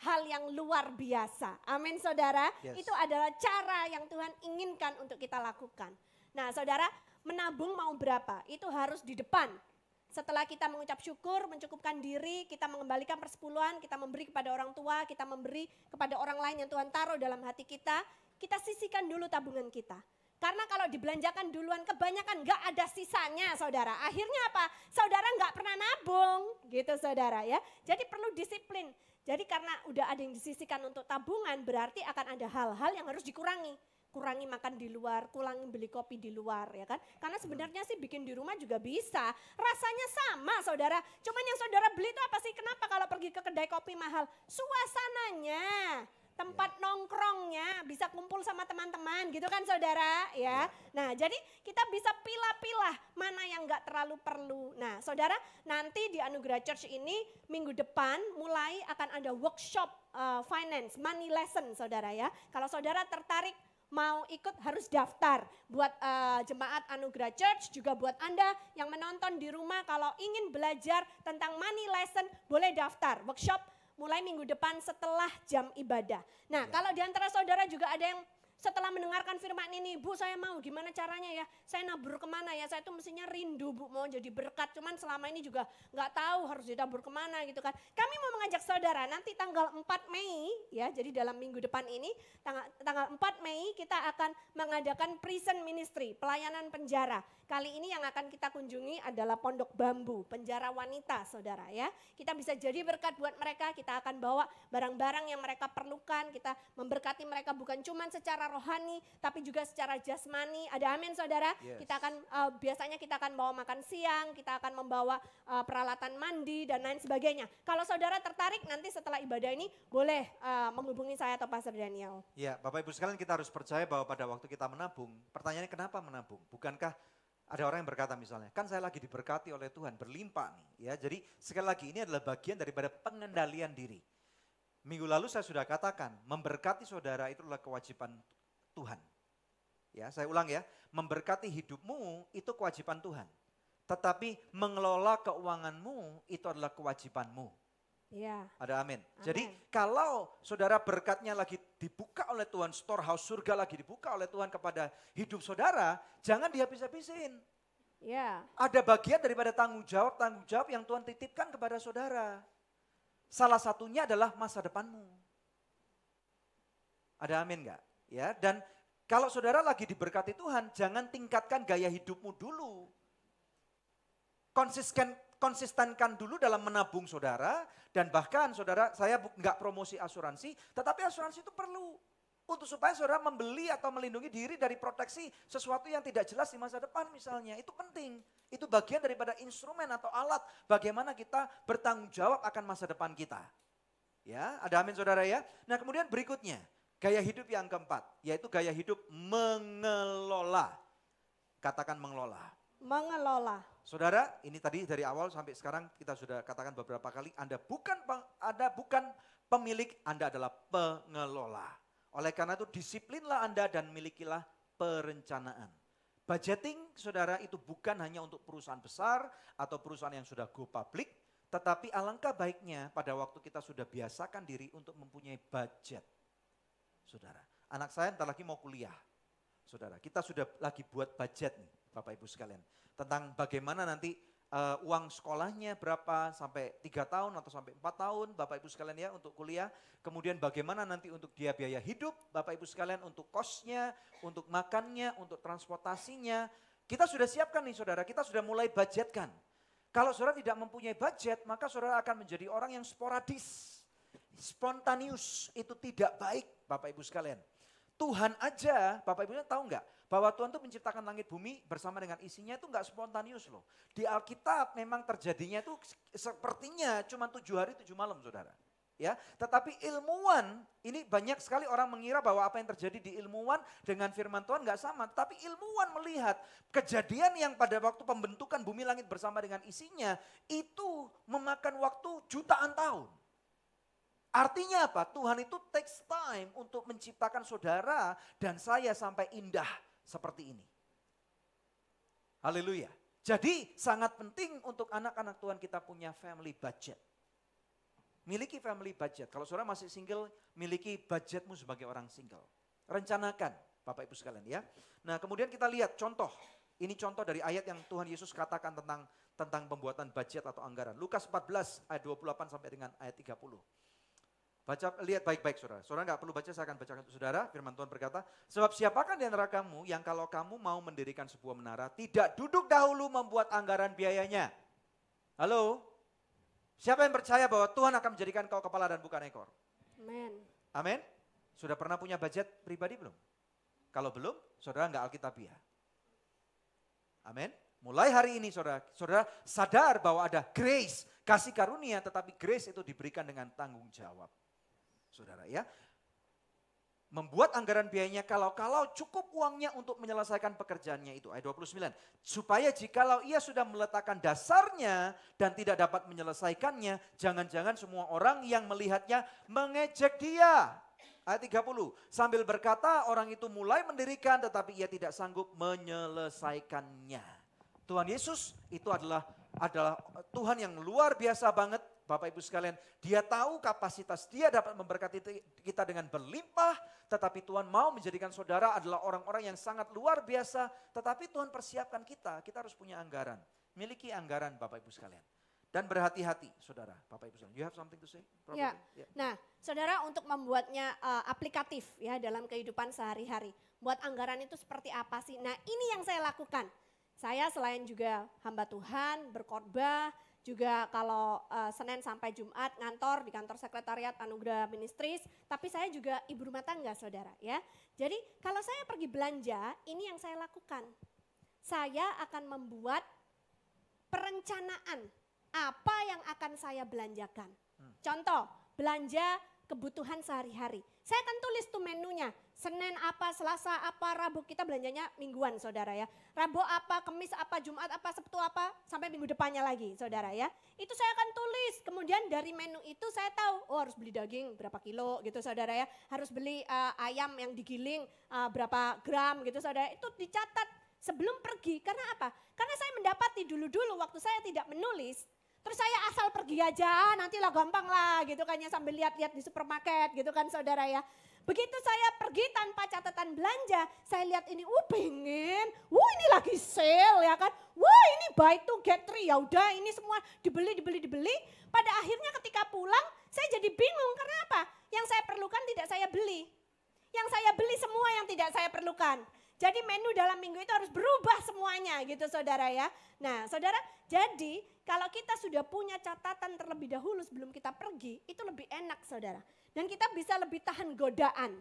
Speaker 2: hal yang luar biasa. Amin saudara, itu adalah cara yang Tuhan inginkan untuk kita lakukan. Nah saudara, menabung mau berapa? Itu harus di depan. Setelah kita mengucap syukur, mencukupkan diri, kita mengembalikan persepuluhan, kita memberi kepada orang tua, kita memberi kepada orang lain yang Tuhan taruh dalam hati kita sisihkan dulu tabungan kita. Karena kalau dibelanjakan duluan kebanyakan gak ada sisanya saudara. Akhirnya apa? Saudara gak pernah nabung gitu saudara ya. Jadi perlu disiplin. Jadi karena udah ada yang disisihkan untuk tabungan berarti akan ada hal-hal yang harus dikurangi. Kurangi makan di luar, kurangi beli kopi di luar ya kan. Karena sebenarnya sih bikin di rumah juga bisa. Rasanya sama saudara. Cuman yang saudara beli itu apa sih? Kenapa kalau pergi ke kedai kopi mahal? Suasananya. tempat nongkrongnya, bisa kumpul sama teman-teman gitu kan saudara ya. Nah jadi kita bisa pilah-pilah mana yang gak terlalu perlu. Nah saudara nanti di Anugerah Church ini minggu depan mulai akan ada workshop finance, money lesson saudara ya. Kalau saudara tertarik mau ikut harus daftar buat jemaat Anugerah Church, juga buat Anda yang menonton di rumah kalau ingin belajar tentang money lesson boleh daftar workshop mulai minggu depan setelah jam ibadah. Nah kalau di antara saudara juga ada yang setelah mendengarkan firman ini, Bu saya mau gimana caranya ya, saya nabur kemana ya, saya tuh mestinya rindu Bu mau jadi berkat, cuman selama ini juga gak tahu harus ditabur kemana gitu kan. Kami mau mengajak saudara nanti tanggal 4 Mei ya, jadi dalam minggu depan ini tanggal 4 Mei kita akan mengadakan prison ministry, pelayanan penjara. Kali ini yang akan kita kunjungi adalah Pondok Bambu, penjara wanita saudara ya. Kita bisa jadi berkat buat mereka, kita akan bawa barang-barang yang mereka perlukan, kita memberkati mereka bukan cuma secara rohani tapi juga secara jasmani. Ada amin saudara? Yes. Kita akan biasanya kita akan bawa makan siang, kita akan membawa peralatan mandi dan lain sebagainya. Kalau saudara tertarik nanti setelah ibadah ini boleh menghubungi saya atau Pastor Daniel.
Speaker 1: Ya, Bapak Ibu sekalian kita harus percaya bahwa pada waktu kita menabung, pertanyaannya kenapa menabung? Bukankah ada orang yang berkata misalnya, kan saya lagi diberkati oleh Tuhan, berlimpah nih. Ya, jadi sekali lagi ini adalah bagian daripada pengendalian diri. Minggu lalu saya sudah katakan, memberkati saudara itu adalah kewajiban Tuhan. Ya, saya ulang ya, memberkati hidupmu itu kewajiban Tuhan. Tetapi mengelola keuanganmu itu adalah kewajibanmu.
Speaker 2: Ya.
Speaker 1: Ada amin. Jadi kalau saudara berkatnya lagi dibuka oleh Tuhan, storehouse surga lagi dibuka oleh Tuhan kepada hidup saudara, jangan dihabis-habisin.
Speaker 2: Ya.
Speaker 1: Ada bagian daripada tanggung jawab yang Tuhan titipkan kepada saudara. Salah satunya adalah masa depanmu. Ada amin enggak? Ya, dan kalau saudara lagi diberkati Tuhan, jangan tingkatkan gaya hidupmu dulu. Konsistenkan dulu dalam menabung saudara, dan bahkan saudara, saya enggak promosi asuransi, tetapi asuransi itu perlu untuk supaya saudara membeli atau melindungi diri dari proteksi sesuatu yang tidak jelas di masa depan misalnya. Itu penting, itu bagian daripada instrumen atau alat bagaimana kita bertanggung jawab akan masa depan kita. Ya, ada amin saudara ya. Nah kemudian berikutnya, gaya hidup yang keempat, yaitu gaya hidup mengelola. Katakan mengelola.
Speaker 2: Mengelola.
Speaker 1: Saudara, ini tadi dari awal sampai sekarang kita sudah katakan beberapa kali, Anda bukan pemilik, Anda adalah pengelola. Oleh karena itu disiplinlah Anda dan milikilah perencanaan. Budgeting saudara itu bukan hanya untuk perusahaan besar atau perusahaan yang sudah go public, tetapi alangkah baiknya pada waktu kita sudah biasakan diri untuk mempunyai budget. Saudara, anak saya entar lagi mau kuliah. Saudara, kita sudah lagi buat budget nih Bapak Ibu sekalian. Tentang bagaimana nanti uang sekolahnya berapa sampai 3 tahun atau sampai 4 tahun Bapak Ibu sekalian ya untuk kuliah. Kemudian bagaimana nanti untuk dia biaya hidup Bapak Ibu sekalian, untuk kosnya, untuk makannya, untuk transportasinya. Kita sudah siapkan nih saudara, kita sudah mulai budgetkan. Kalau saudara tidak mempunyai budget maka saudara akan menjadi orang yang sporadis. Spontanius itu tidak baik Bapak Ibu sekalian. Tuhan aja, Bapak Ibu tahu enggak, bahwa Tuhan itu menciptakan langit bumi bersama dengan isinya itu enggak spontanius loh. Di Alkitab memang terjadinya itu sepertinya cuma 7 hari 7 malam saudara. Ya, tetapi ilmuwan, ini banyak sekali orang mengira bahwa apa yang terjadi di ilmuwan dengan firman Tuhan enggak sama. Tapi ilmuwan melihat kejadian yang pada waktu pembentukan bumi langit bersama dengan isinya itu memakan waktu jutaan tahun. Artinya apa? Tuhan itu takes time untuk menciptakan saudara dan saya sampai indah seperti ini. Haleluya. Jadi sangat penting untuk anak-anak Tuhan kita punya family budget. Miliki family budget. Kalau saudara masih single, miliki budgetmu sebagai orang single. Rencanakan Bapak Ibu sekalian ya. Nah kemudian kita lihat contoh. Ini contoh dari ayat yang Tuhan Yesus katakan tentang pembuatan budget atau anggaran. Lukas 14 ayat 28 sampai dengan ayat 30. Baca, lihat baik-baik saudara. Saudara nggak perlu baca, saya akan bacakan untuk saudara. Firman Tuhan berkata, sebab siapakah di antara kamu yang kalau kamu mau mendirikan sebuah menara, tidak duduk dahulu membuat anggaran biayanya. Halo? Siapa yang percaya bahwa Tuhan akan menjadikan kau kepala dan bukan ekor?
Speaker 2: Amin.
Speaker 1: Amin? Sudah pernah punya budget pribadi belum? Kalau belum, saudara nggak alkitabiah. Amin? Mulai hari ini saudara sadar bahwa ada grace, kasih karunia, tetapi grace itu diberikan dengan tanggung jawab. Saudara ya. membuat anggaran biayanya kalau cukup uangnya untuk menyelesaikan pekerjaannya itu. Ayat 29. Supaya jikalau ia sudah meletakkan dasarnya dan tidak dapat menyelesaikannya, jangan-jangan semua orang yang melihatnya mengejek dia. Ayat 30. Sambil berkata orang itu mulai mendirikan tetapi ia tidak sanggup menyelesaikannya. Tuhan Yesus itu adalah Tuhan yang luar biasa banget. Bapak Ibu sekalian, dia tahu kapasitas dia dapat memberkati kita dengan berlimpah, tetapi Tuhan mau menjadikan saudara adalah orang-orang yang sangat luar biasa, tetapi Tuhan persiapkan kita harus punya anggaran. Miliki anggaran Bapak Ibu sekalian. Dan berhati-hati saudara, Bapak Ibu sekalian. You have something to say?
Speaker 2: Ya. Nah, saudara untuk membuatnya aplikatif ya dalam kehidupan sehari-hari. Buat anggaran itu seperti apa sih? Nah ini yang saya lakukan. Saya selain juga hamba Tuhan, berkhotbah, juga kalau Senin sampai Jumat ngantor di kantor sekretariat Anugerah Ministries, tapi saya juga ibu rumah tangga saudara ya. Jadi kalau saya pergi belanja, ini yang saya lakukan. Saya akan membuat perencanaan apa yang akan saya belanjakan. Contoh, belanja kebutuhan sehari-hari. Saya akan tulis tuh menunya. Senin apa, Selasa apa, Rabu, kita belanjanya mingguan saudara ya. Rabu apa, Kamis apa, Jumat apa, Sabtu apa, sampai minggu depannya lagi saudara ya. Itu saya akan tulis, kemudian dari menu itu saya tahu, oh harus beli daging berapa kilo gitu saudara ya. Harus beli ayam yang digiling berapa gram gitu saudara. Itu dicatat sebelum pergi, karena apa? Karena saya mendapati dulu-dulu waktu saya tidak menulis, terus saya asal pergi aja, nantilah gampang lah gitu kan ya, sambil lihat-lihat di supermarket gitu kan saudara ya. Begitu saya pergi tanpa catatan belanja, saya lihat ini, pengen, ini lagi sale ya kan, ini buy two get three, ya udah ini semua dibeli. Pada akhirnya ketika pulang, saya jadi bingung karena apa? Yang saya perlukan tidak saya beli, yang saya beli semua yang tidak saya perlukan. Jadi menu dalam minggu itu harus berubah semuanya gitu saudara ya. Nah saudara, jadi kalau kita sudah punya catatan terlebih dahulu sebelum kita pergi, itu lebih enak saudara. Dan kita bisa lebih tahan godaan.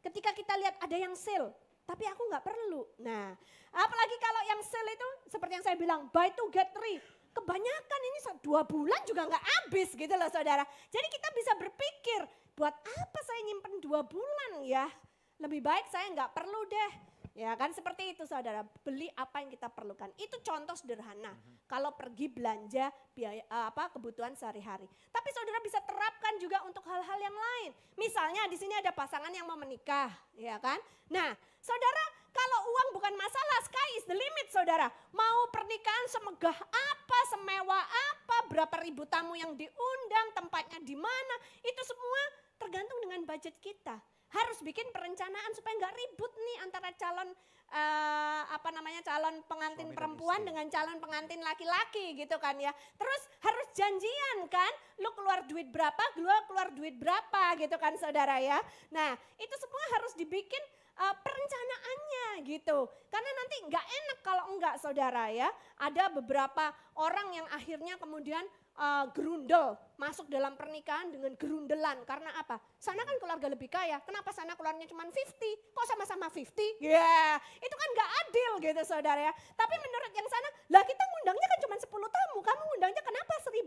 Speaker 2: Ketika kita lihat ada yang sale, tapi aku nggak perlu. Nah apalagi kalau yang sale itu seperti yang saya bilang, buy two get three. Kebanyakan ini 2 bulan juga nggak habis gitu loh saudara. Jadi kita bisa berpikir, buat apa saya nyimpen 2 bulan ya? Lebih baik saya nggak perlu deh. Ya kan seperti itu saudara, beli apa yang kita perlukan. Itu contoh sederhana kalau pergi belanja biaya kebutuhan sehari-hari. Tapi saudara bisa terapkan juga untuk hal-hal yang lain. Misalnya di sini ada pasangan yang mau menikah, ya kan? Nah, saudara kalau uang bukan masalah, sky is the limit saudara. Mau pernikahan semegah apa, semewah apa, berapa ribu tamu yang diundang, tempatnya di mana, itu semua tergantung dengan budget kita. Harus bikin perencanaan supaya nggak ribut nih antara calon calon pengantin perempuan dengan calon pengantin laki-laki gitu kan ya. Terus harus janjian kan, lu keluar duit berapa, lu keluar duit berapa gitu kan saudara ya. Nah itu semua harus dibikin perencanaannya gitu. Karena nanti nggak enak kalau enggak saudara ya. Ada beberapa orang yang akhirnya kemudian gerundel, masuk dalam pernikahan dengan gerundelan. Karena apa? Sana kan keluarga lebih kaya, kenapa sana keluarnya cuma 50? Kok sama-sama 50? Ya, itu kan gak adil gitu saudara ya. Tapi menurut yang sana, lah kita ngundangnya kan cuma 10 tamu, kamu ngundangnya kenapa 1000?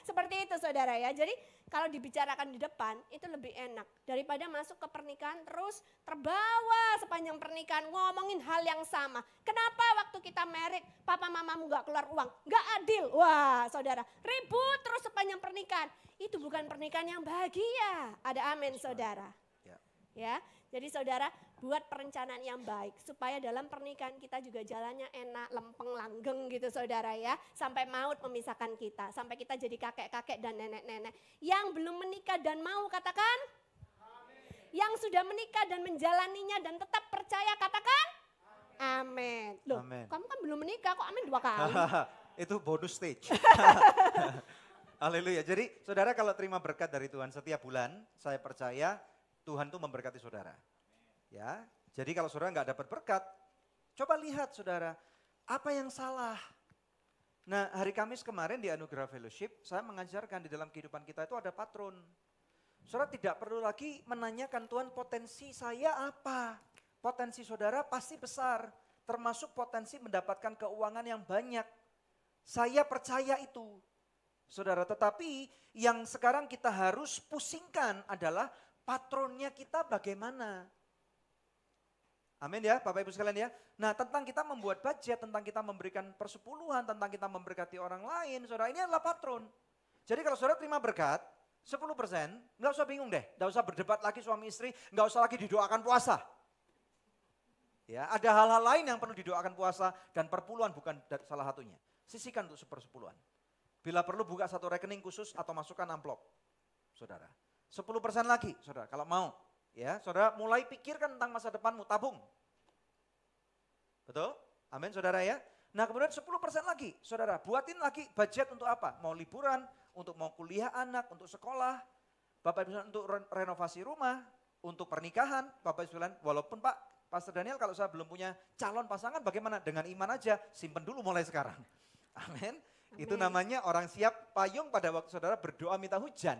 Speaker 2: Seperti itu saudara ya. Jadi kalau dibicarakan di depan itu lebih enak. Daripada masuk ke pernikahan terus terbawa sepanjang pernikahan ngomongin hal yang sama. Kenapa waktu kita married papa mamamu gak keluar uang? Gak adil. Wah saudara, ribut terus sepanjang pernikahan. Itu bukan pernikahan yang bahagia. Ada amin saudara. Ya, jadi saudara buat perencanaan yang baik supaya dalam pernikahan kita juga jalannya enak, lempeng, langgeng gitu saudara ya. Sampai maut memisahkan kita, sampai kita jadi kakek-kakek dan nenek-nenek. Yang belum menikah dan mau katakan amin. Yang sudah menikah dan menjalaninya dan tetap percaya katakan amin. Loh, amen. Kamu kan belum menikah kok amin 2 kali.
Speaker 1: Itu bonus stage. Haleluya. Jadi saudara kalau terima berkat dari Tuhan setiap bulan, saya percaya Tuhan tuh memberkati saudara. Ya, jadi kalau saudara nggak dapat berkat, coba lihat saudara, apa yang salah? Nah hari Kamis kemarin di Anugerah Fellowship, saya mengajarkan di dalam kehidupan kita itu ada patron. Saudara tidak perlu lagi menanyakan Tuhan potensi saya apa. Potensi saudara pasti besar, termasuk potensi mendapatkan keuangan yang banyak. Saya percaya itu. Saudara, tetapi yang sekarang kita harus pusingkan adalah patronnya kita bagaimana. Amin ya Bapak Ibu sekalian ya. Nah tentang kita membuat budget, tentang kita memberikan persepuluhan, tentang kita memberkati orang lain, saudara ini adalah patron. Jadi kalau saudara terima berkat, 10%, nggak usah bingung deh, nggak usah berdebat lagi suami istri, nggak usah lagi didoakan puasa. Ya, ada hal-hal lain yang perlu didoakan puasa dan perpuluhan bukan salah satunya. Sisihkan untuk sepersepuluhan. Bila perlu buka satu rekening khusus atau masukkan amplop, saudara. 10% lagi, saudara, kalau mau. Ya, saudara mulai pikirkan tentang masa depanmu, tabung. Betul? Amin, saudara ya. Nah kemudian 10% lagi, saudara, buatin lagi budget untuk apa? Mau liburan, untuk mau kuliah anak, untuk sekolah, Bapak Ibu untuk renovasi rumah, untuk pernikahan, Bapak Ibu sekalian, walaupun Pak, Pastor Daniel kalau saya belum punya calon pasangan bagaimana? Dengan iman aja, simpen dulu mulai sekarang. Amin. Itu namanya orang siap payung pada waktu saudara berdoa minta hujan.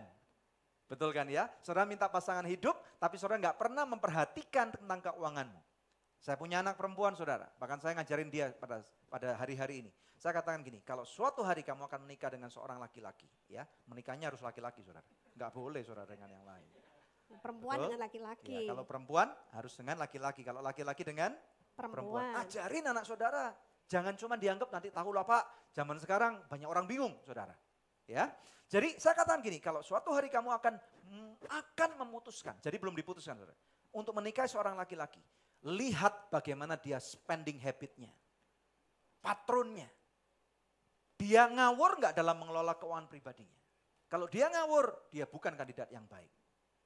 Speaker 1: Betul kan ya? Saudara minta pasangan hidup, tapi saudara nggak pernah memperhatikan tentang keuanganmu. Saya punya anak perempuan saudara, bahkan saya ngajarin dia pada hari-hari ini. Saya katakan gini, kalau suatu hari kamu akan menikah dengan seorang laki-laki, ya menikahnya harus laki-laki saudara. Nggak boleh saudara dengan yang lain.
Speaker 2: Perempuan
Speaker 1: betul?
Speaker 2: dengan laki-laki.
Speaker 1: Ya, kalau perempuan harus dengan laki-laki, kalau laki-laki dengan perempuan. Ajarin anak saudara, jangan cuma dianggap nanti tahu lah Pak, zaman sekarang banyak orang bingung saudara. Ya, jadi saya katakan gini, kalau suatu hari kamu akan memutuskan, jadi belum diputuskan saudara, untuk menikahi seorang laki-laki, lihat bagaimana dia spending habitnya, patronnya. Dia ngawur nggak dalam mengelola keuangan pribadinya? Kalau dia ngawur, dia bukan kandidat yang baik.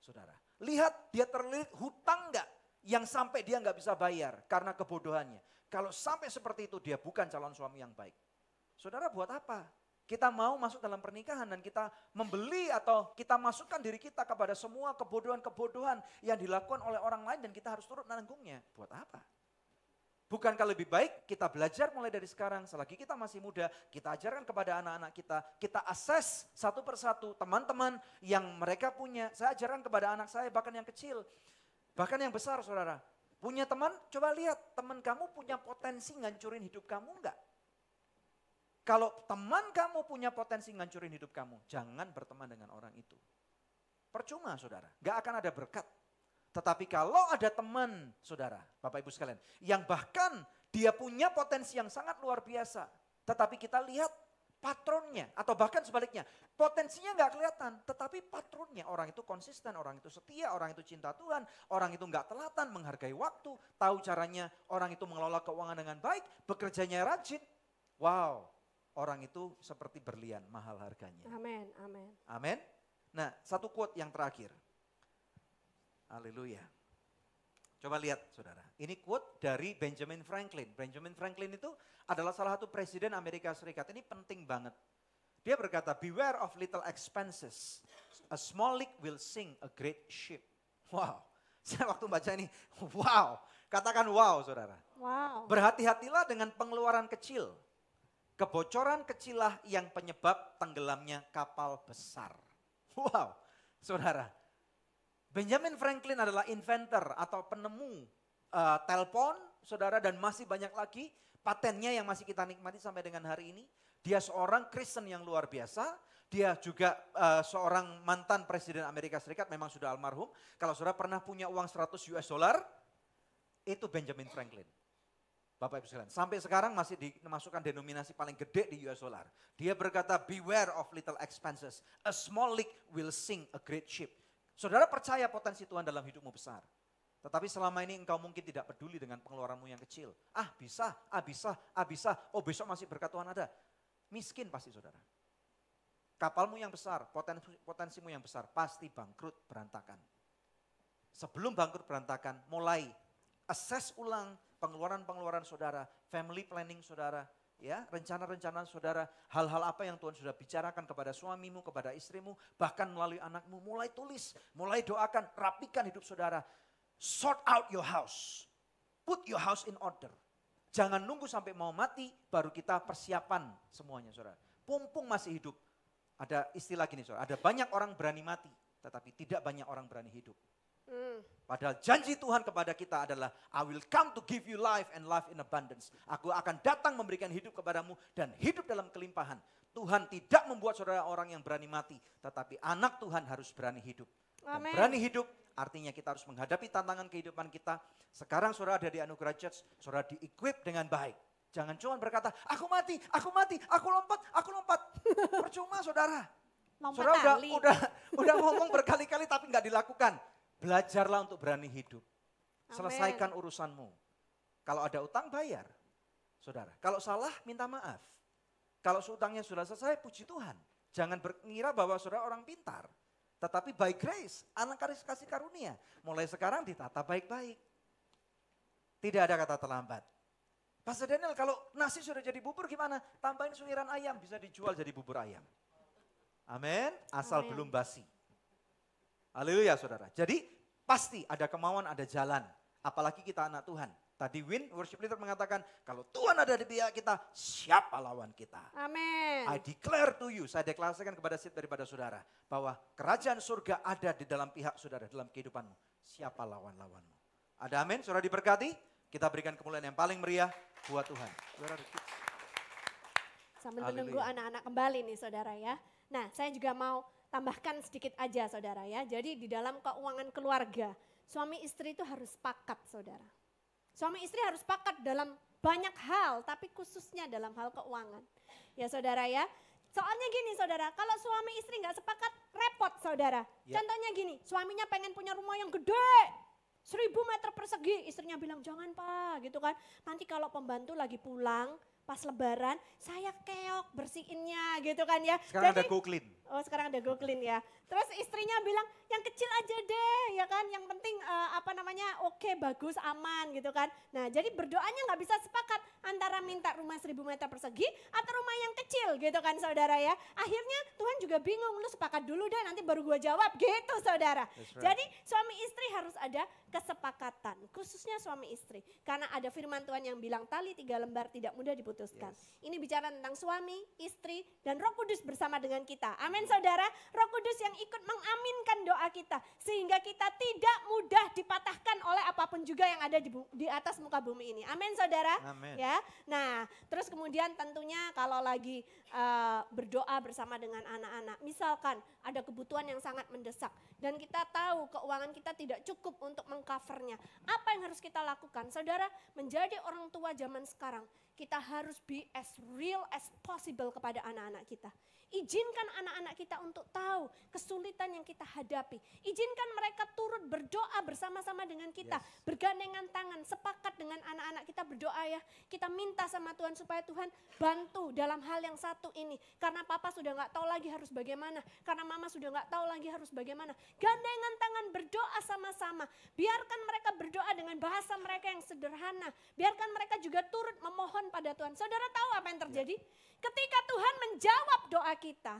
Speaker 1: Saudara, lihat dia terlilit hutang nggak yang sampai dia nggak bisa bayar karena kebodohannya. Kalau sampai seperti itu dia bukan calon suami yang baik. Saudara buat apa? Kita mau masuk dalam pernikahan dan kita membeli atau kita masukkan diri kita kepada semua kebodohan-kebodohan yang dilakukan oleh orang lain dan kita harus turut menanggungnya. Buat apa? Bukankah lebih baik kita belajar mulai dari sekarang, selagi kita masih muda, kita ajarkan kepada anak-anak kita assess satu persatu teman-teman yang mereka punya. Saya ajarkan kepada anak saya, bahkan yang kecil, bahkan yang besar saudara. Punya teman, coba lihat teman kamu punya potensi ngancurin hidup kamu enggak? Kalau teman kamu punya potensi ngancurin hidup kamu, jangan berteman dengan orang itu. Percuma saudara, gak akan ada berkat. Tetapi kalau ada teman, saudara, Bapak Ibu sekalian, yang bahkan dia punya potensi yang sangat luar biasa, tetapi kita lihat patronnya, atau bahkan sebaliknya, potensinya nggak kelihatan, tetapi patronnya, orang itu konsisten, orang itu setia, orang itu cinta Tuhan, orang itu nggak telatan, menghargai waktu, tahu caranya orang itu mengelola keuangan dengan baik, bekerjanya rajin, wow, orang itu seperti berlian, mahal harganya.
Speaker 2: Amin, amin.
Speaker 1: Amin. Nah, satu quote yang terakhir. Haleluya. Coba lihat saudara, ini quote dari Benjamin Franklin. Benjamin Franklin itu adalah salah satu presiden Amerika Serikat, ini penting banget. Dia berkata, beware of little expenses, a small leak will sink a great ship. Wow, saya waktu baca ini, wow, katakan wow saudara.
Speaker 2: Wow.
Speaker 1: Berhati-hatilah dengan pengeluaran kecil, kebocoran kecillah yang penyebab tenggelamnya kapal besar. Wow, saudara. Benjamin Franklin adalah inventor atau penemu telepon, saudara, dan masih banyak lagi patennya yang masih kita nikmati sampai dengan hari ini. Dia seorang Kristen yang luar biasa, dia juga seorang mantan presiden Amerika Serikat, memang sudah almarhum. Kalau saudara pernah punya uang 100 US dollar, itu Benjamin Franklin. Bapak Ibu sekalian, sampai sekarang masih dimasukkan denominasi paling gede di US dollar. Dia berkata, beware of little expenses, a small leak will sink a great ship. Saudara percaya potensi Tuhan dalam hidupmu besar. Tetapi selama ini engkau mungkin tidak peduli dengan pengeluaranmu yang kecil. Bisa. Oh besok masih berkat Tuhan ada. Miskin pasti saudara. Kapalmu yang besar, potensimu yang besar, pasti bangkrut berantakan. Sebelum bangkrut berantakan, mulai assess ulang pengeluaran-pengeluaran saudara, family planning saudara, ya, rencana-rencana saudara, hal-hal apa yang Tuhan sudah bicarakan kepada suamimu, kepada istrimu, bahkan melalui anakmu, mulai tulis, mulai doakan, rapikan hidup saudara. Sort out your house, put your house in order. Jangan nunggu sampai mau mati, baru kita persiapan semuanya saudara. Pumpung masih hidup. Ada istilah gini saudara, ada banyak orang berani mati, tetapi tidak banyak orang berani hidup. Padahal janji Tuhan kepada kita adalah, I will come to give you life and life in abundance. Aku akan datang memberikan hidup kepadamu dan hidup dalam kelimpahan. Tuhan tidak membuat saudara orang yang berani mati, tetapi anak Tuhan harus berani hidup. Dan berani hidup Artinya kita harus menghadapi tantangan kehidupan kita. Sekarang saudara ada di Anugerah Church, saudara di-equip dengan baik. Jangan cuma berkata, aku mati, aku lompat. Percuma saudara. Saudara udah ngomong berkali-kali tapi nggak dilakukan. Belajarlah untuk berani hidup. Selesaikan urusanmu. Kalau ada utang bayar, saudara. Kalau salah minta maaf. Kalau utangnya sudah selesai, puji Tuhan. Jangan mengira bahwa saudara orang pintar. Tetapi by grace, anak kasih karunia. Mulai sekarang ditata baik-baik. Tidak ada kata terlambat. Pastor Daniel, kalau nasi sudah jadi bubur gimana? Tambahin suiran ayam, bisa dijual jadi bubur ayam. Amin, asal belum basi. Haleluya saudara. Jadi pasti ada kemauan, ada jalan. Apalagi kita anak Tuhan. Tadi Win, worship leader mengatakan, kalau Tuhan ada di pihak kita, siapa lawan kita?
Speaker 2: Amin.
Speaker 1: I declare to you, saya deklarasikan kepada setiap daripada saudara, bahwa kerajaan surga ada di dalam pihak saudara, dalam kehidupanmu. Siapa lawan-lawanmu? Ada amin, saudara diberkati? Kita berikan kemuliaan yang paling meriah buat Tuhan.
Speaker 2: Sambil menunggu anak-anak kembali nih saudara ya. Nah saya juga mau tambahkan sedikit aja saudara ya. Jadi di dalam keuangan keluarga, suami istri itu harus sepakat saudara. Suami istri harus sepakat dalam banyak hal, tapi khususnya dalam hal keuangan. Ya saudara ya, soalnya gini saudara, kalau suami istri nggak sepakat repot saudara. Ya. Contohnya gini, suaminya pengen punya rumah yang gede, 1000 meter persegi, istrinya bilang jangan pak gitu kan. Nanti kalau pembantu lagi pulang, pas lebaran saya keok bersihinnya gitu kan ya.
Speaker 1: Sekarang ada Go Clean.
Speaker 2: Oh sekarang ada Go Clean ya. Terus istrinya bilang yang kecil aja deh ya kan. Yang penting oke bagus aman gitu kan. Nah jadi berdoanya gak bisa sepakat antara minta rumah 1000 meter persegi atau rumah yang kecil gitu kan saudara ya. Akhirnya Tuhan juga bingung, lu sepakat dulu deh nanti baru gua jawab gitu saudara. Right. Jadi suami istri harus ada kesepakatan khususnya suami istri. Karena ada firman Tuhan yang bilang tali 3 lembar tidak mudah diputuskan. Yes. Ini bicara tentang suami, istri dan Roh Kudus bersama dengan kita. Amin saudara, Roh Kudus yang ikut mengaminkan doa kita. Sehingga kita tidak mudah dipatahkan oleh apapun juga yang ada di atas muka bumi ini. Amin saudara.
Speaker 1: Amin.
Speaker 2: Ya. Nah terus kemudian tentunya kalau lagi berdoa bersama dengan anak-anak. Misalkan ada kebutuhan yang sangat mendesak. Dan kita tahu keuangan kita tidak cukup untuk mengcovernya. Apa yang harus kita lakukan? Saudara, menjadi orang tua zaman sekarang. Kita harus be as real as possible kepada anak-anak kita. Izinkan anak-anak kita untuk tahu kesulitan yang kita hadapi. Izinkan mereka turut berdoa bersama-sama dengan kita. Yes. Bergandengan tangan, sepakat dengan anak-anak kita berdoa ya. Kita minta sama Tuhan supaya Tuhan bantu dalam hal yang satu ini. Karena papa sudah gak tahu lagi harus bagaimana. Karena mama sudah gak tahu lagi harus bagaimana. Gandengan tangan berdoa sama-sama. Biarkan mereka berdoa dengan bahasa mereka yang sederhana. Biarkan mereka juga turut memohon pada Tuhan. Saudara tahu apa yang terjadi? Ketika Tuhan menjawab doa kita,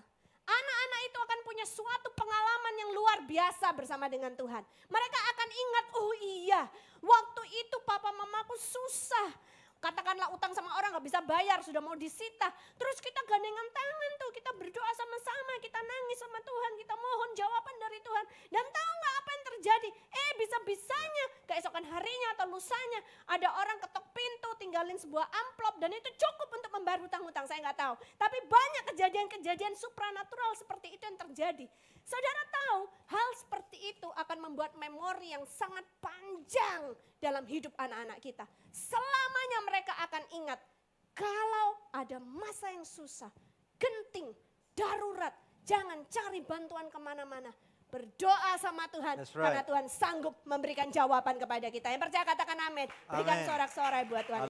Speaker 2: anak-anak itu akan punya suatu pengalaman yang luar biasa bersama dengan Tuhan. Mereka akan ingat, oh iya, waktu itu papa mamaku susah. Katakanlah utang sama orang gak bisa bayar, sudah mau disita. Terus kita gandengan tangan tuh, kita berdoa sama-sama, kita nangis sama Tuhan, kita mohon jawaban dari Tuhan. Dan tahu gak apa yang terjadi? Bisa-bisanya keesokan harinya atau lusanya ada orang ketok pintu, tinggalin sebuah amplop dan itu cukup untuk membayar hutang-hutang, saya gak tahu. Tapi banyak kejadian-kejadian supranatural seperti itu yang terjadi. Saudara tahu hal seperti itu akan membuat memori yang sangat panjang dalam hidup anak-anak kita. Selamanya mereka akan ingat kalau ada masa yang susah, genting, darurat, jangan cari bantuan kemana-mana. Berdoa sama Tuhan karena Tuhan sanggup memberikan jawaban kepada kita. Yang percaya katakan amin. Berikan sorak-sorai buat Tuhan.